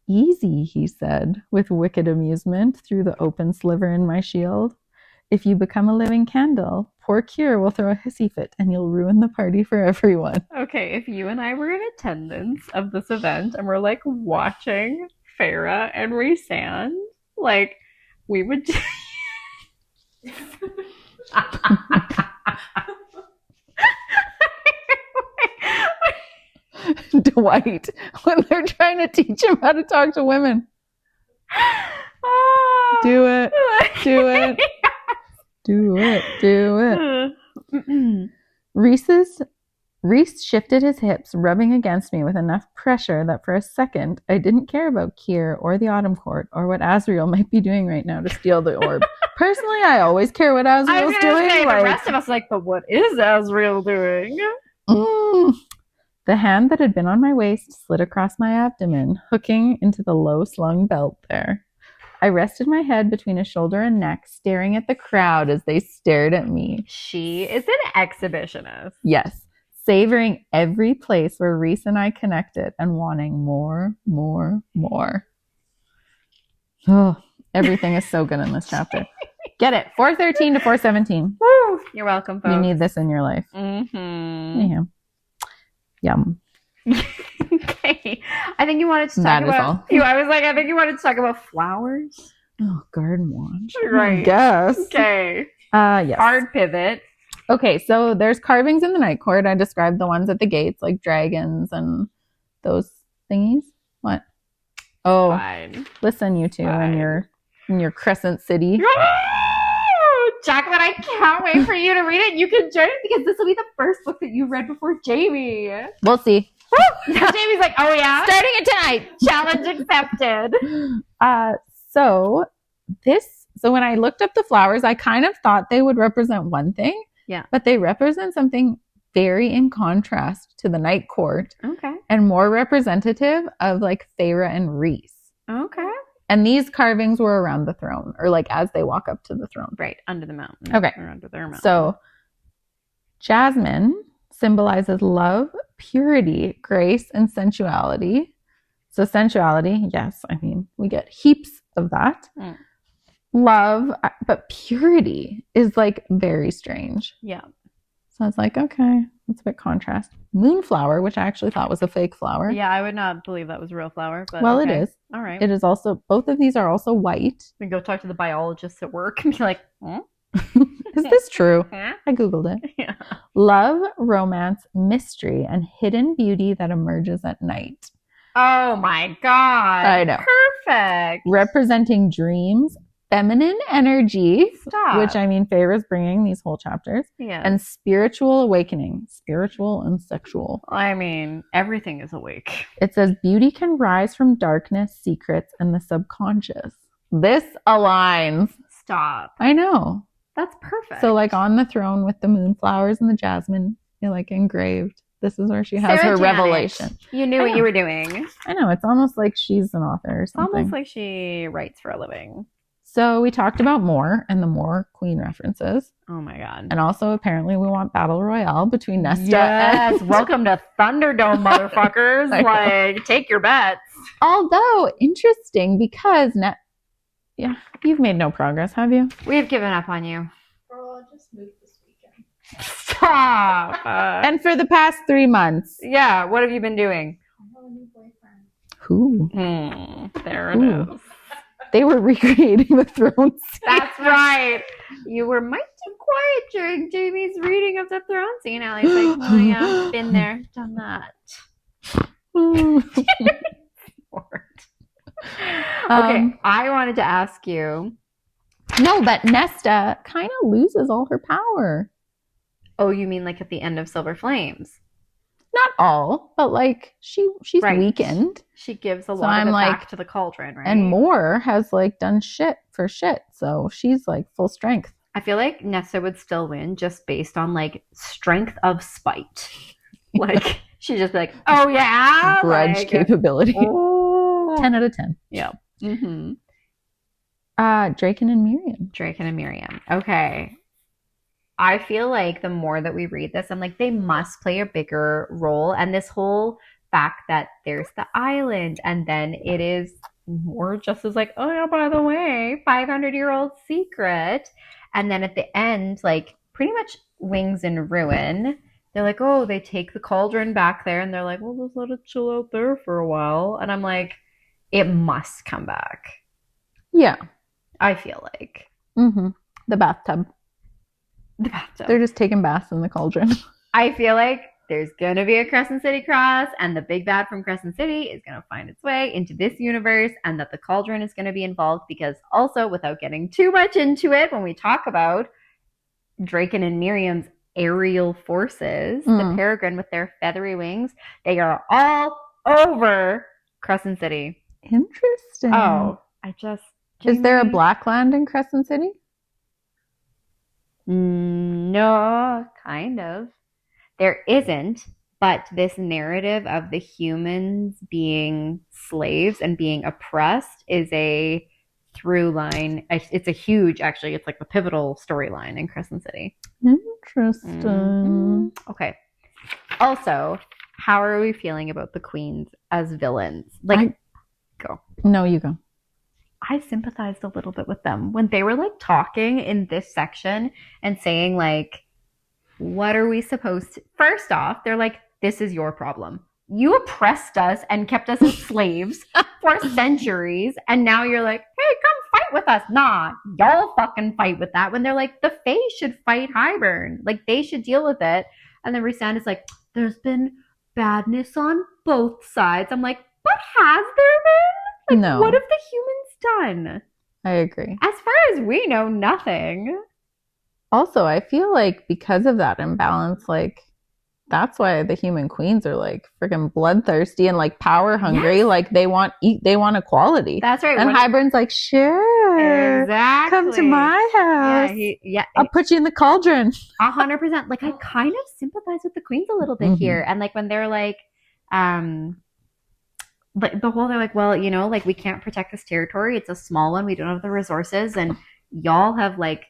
Easy, he said, with wicked amusement through the open sliver in my shield. If you become a living candle, poor Kier will throw a hissy fit and you'll ruin the party for everyone. Okay, if you and I were in attendance of this event and we're like watching Farah and RHYSAND, like we would Dwight, when they're trying to teach him how to talk to women. Do it. Do it. Do it. Do it. Rhys shifted his hips, rubbing against me with enough pressure that for a second I didn't care about Kier or the Autumn Court or what Asriel might be doing right now to steal the orb. Personally, I always care what Asriel's doing. Say, the rest of us like, but what is Asriel doing? The hand that had been on my waist slid across my abdomen, hooking into the low-slung belt there. I rested my head between his shoulder and neck, staring at the crowd as they stared at me. She is an exhibitionist. Yes, savoring every place where Rhys and I connected and wanting more, more, more. Oh, everything is so good in this chapter. Get it. 413 to 417. Woo! You're welcome, folks. You need this in your life. Mm-hmm. Yum. Okay. I think you wanted to talk about. I think you wanted to talk about flowers. Oh, garden watch. Right. I guess. Okay. Yes. Hard pivot. Okay, so there's carvings in the night court. I described the ones at the gates, like dragons and those thingies. What? Oh, Fine. listen, you two, in your Crescent City. Jacqueline, I can't wait for you to read it. You can join it because this will be the first book that you read before Jamie. We'll see. Jamie's like, oh yeah? Starting it tonight. Challenge accepted. So when I looked up the flowers, I kind of thought they would represent one thing. Yeah. But they represent something very in contrast to the night court. Okay. And more representative of like Feyre and Rhys. Okay. And these carvings were around the throne, or like as they walk up to the throne. Right, under the mountain. Okay. Or under their mountain. So jasmine symbolizes love, purity, grace, and sensuality. So sensuality, yes, I mean, we get heaps of that. Mm. Love, but purity is like very strange. Yeah. So I was like, okay, that's a bit contrast. Moonflower, which I actually thought was a fake flower. Yeah, I would not believe that was a real flower. But Well, okay. it is. All right. It is also, both of these are also white. We can go talk to the biologists at work and be like, Is this true? huh? I Googled it. Yeah. Love, romance, mystery, and hidden beauty that emerges at night. Oh my God. I know. Perfect. Representing dreams, feminine energy, Stop. which I mean, Feyre's bringing these whole chapters, Yeah. and spiritual awakening, spiritual and sexual. I mean, everything is awake. It says beauty can rise from darkness, secrets, and the subconscious. This aligns. Stop. I know. That's perfect. So like on the throne with the moonflowers and the jasmine, you're like engraved. This is where she has Sarah her Janet, revelation. You knew I what know. you were doing. I know. It's almost like she's an author or It's something. almost like she writes for a living. So we talked about more and the more queen references. Oh my God. And also apparently we want battle royale between Nesta Yes. and... Welcome to Thunderdome, motherfuckers. I know. Like, take your bets. Although interesting because yeah, you've made no progress, have you? We've given up on you. Girl, I just moved this weekend. Stop. And for the past 3 months. Yeah, what have you been doing? I have a new boyfriend. Who? There it Ooh. is. They were recreating the throne scene. That's right. You were mighty quiet during Jamie's reading of the throne scene. Allie's like, oh yeah, been there, done that. Okay, I wanted to ask you. No, but Nesta kind of loses all her power. Oh, you mean like at the end of Silver Flames? Not all, but like she's Right. weakened. She gives a So lot I'm of it like- back to the cauldron, right? And Moore has like done shit for shit. So she's like full strength. I feel like Nessa would still win just based on like strength of spite. Like she'd just be like, "Oh yeah, Grudge like, capability. Oh. 10 out of 10. Yeah. Mm-hmm. Draken and Miriam. Draken and Miriam. Okay. I feel like the more that we read this, I'm like, they must play a bigger role. And this whole fact that there's the island, and then it is more just as like, oh yeah, by the way, 500-year-old secret. And then at the end, like pretty much Wings in ruin. They're like, oh, they take the cauldron back there, and they're like, well, let's let it chill out there for a while. And I'm like, it must come back. Yeah. I feel like. Mm-hmm. The bathtub. The bathtub. They're just taking baths in the cauldron. I feel like there's going to be a Crescent City cross, and the big bad from Crescent City is going to find its way into this universe, and that the cauldron is going to be involved because also, without getting too much into it, when we talk about Draken and Miriam's aerial forces, the Peregrine with their feathery wings, they are all over Crescent City. Interesting. Oh, I just... Is there a black land in Crescent City? No, kind of. There isn't, but this narrative of the humans being slaves and being oppressed is a through line. It's a huge, actually, it's like the pivotal storyline in Crescent City. Interesting. Mhm. Okay. Also, how are we feeling about the queens as villains? Like, go. No, you go. I sympathized a little bit with them when they were like talking in this section and saying like, what are we supposed to... First off, they're like, this is your problem. You oppressed us and kept us as slaves for centuries. And now you're like, hey, come fight fight with us. Nah, y'all fucking fight with that. When they're like, the Fae should fight Hybern. Like, they should deal with it. And then Rhysand is like, there's been badness on both sides. I'm like, but has there been? Like, No. what have the humans done? I agree. As far as we know, nothing. Also, I feel like because of that imbalance, like, that's why the human queens are like freaking bloodthirsty and like power hungry. Yes. Like they want equality. That's right. And Hybern's like, sure, Exactly. come to my house. Yeah, I'll put you in the cauldron. 100%. Like, I kind of sympathize with the queens a little bit here. And like when they're like, like the whole, they're like, well, you know, like we can't protect this territory. It's a small one. We don't have the resources, and y'all have like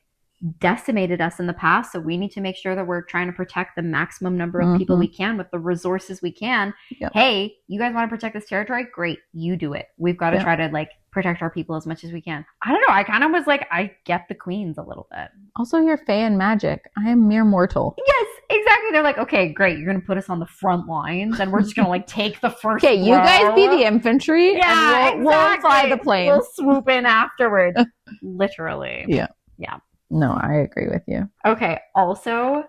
decimated us in the past, so we need to make sure that we're trying to protect the maximum number of people we can with the resources we can. Yep. Hey, you guys want to protect this territory? Great, you do it. We've got to try to like protect our people as much as we can. I don't know, I kind of was like, I get the queens a little bit. Also, you're fae and magic. I am mere mortal. Yes, exactly. They're like, okay, great, you're gonna put us on the front lines and we're just gonna like take the first Okay, you guys be the infantry, yeah, and we'll fly the planes. We'll swoop in afterwards. Literally. Yeah. Yeah. No, I agree with you. Okay, also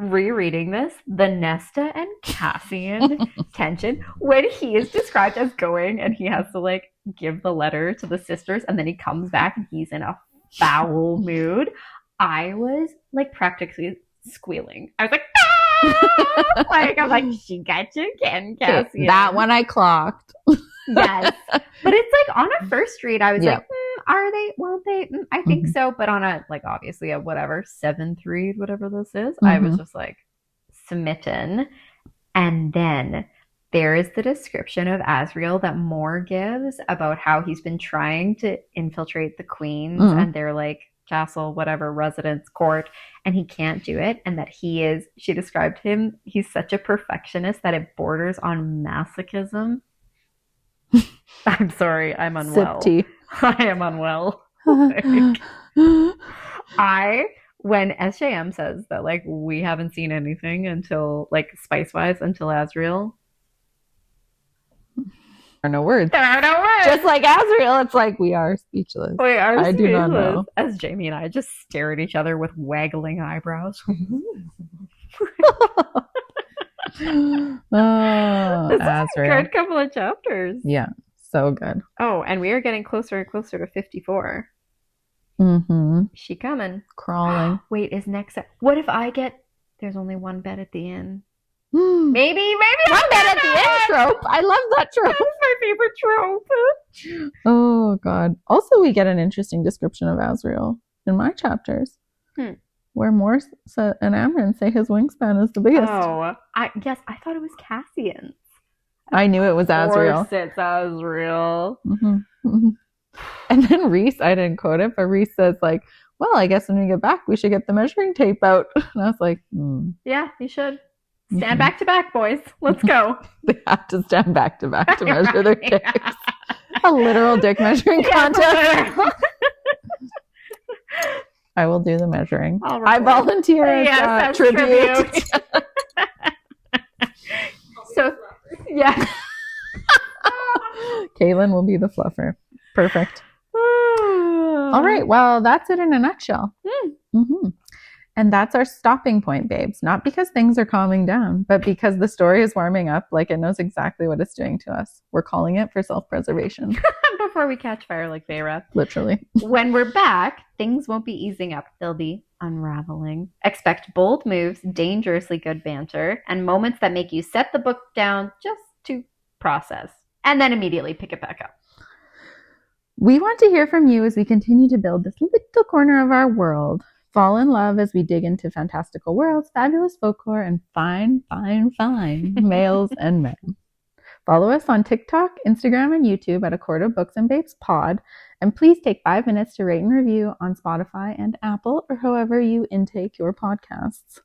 rereading this, the Nesta and Cassian tension when he is described as going and he has to like give the letter to the sisters and then he comes back and he's in a foul mood. I was like practically squealing. I was like, ah! Like, I'm like, she got you again, Cassian. That one I clocked. Yes. But it's like on a first read, I was Yeah. like, are they? Won't they? I think so. But on a, like, obviously a whatever, 7th read, whatever this is, I was just like smitten. And then there is the description of Asriel that Moore gives about how he's been trying to infiltrate the queens and their like castle, whatever, residence, court, and he can't do it. And that she described him, he's such a perfectionist that it borders on masochism. I'm sorry, I'm unwell. Sip tea. I am unwell. When SJM says that like we haven't seen anything until like spice-wise until Asriel. There are no words. There are no words. Just like Asriel, it's like we are speechless. We are I do not speechless. know. As Jamie and I just stare at each other with waggling eyebrows. Oh, This is a Asriel. good couple of chapters. Yeah, so good. Oh, and we are getting closer and closer to 54. Mm-hmm. She coming. Crawling. Wait, is next? What if I get? There's only one bed at the inn. One Maybe bed at the end trope. I love that trope. That's my favorite trope. Oh, God. Also, we get an interesting description of Asriel in my chapters. Where Morse and Amryn say his wingspan is the biggest. Oh, I thought it was Cassian's. I knew it was Asriel. Of course it's Asriel. And then Rhys, I didn't quote it, but Rhys says like, well, I guess when we get back, we should get the measuring tape out. And I was like, Yeah, you should. Stand back to back, boys. Let's go. They have to stand back to back to measure their dicks. A literal dick measuring contest. I will do the measuring. I volunteer as tribute. So, yeah. Kaylin will be the fluffer. Perfect. All right. Well, that's it in a nutshell. And that's our stopping point, babes. Not because things are calming down, but because the story is warming up like it knows exactly what it's doing to us. We're calling it for self-preservation. Before we catch fire like Feyre. Literally. When we're back, things won't be easing up. They'll be unraveling. Expect bold moves, dangerously good banter, and moments that make you set the book down just to process, and then immediately pick it back up. We want to hear from you as we continue to build this little corner of our world. Fall in love as we dig into fantastical worlds, fabulous folklore, and fine males and men. Follow us on TikTok, Instagram, and YouTube at A Court of Books and Babes Pod. And please take 5 minutes to rate and review on Spotify and Apple or however you intake your podcasts.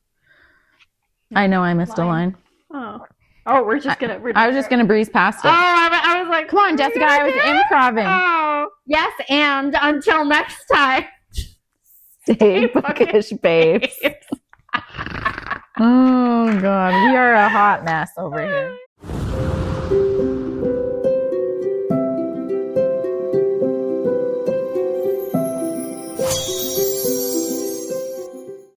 I know I missed a line. Oh, we're just gonna. I was just gonna breeze past it. Oh, I was like, come on, Jessica, I was improving. Oh, yes, and until next time. Stay bookish, babes. Oh, God. We are a hot mess over here.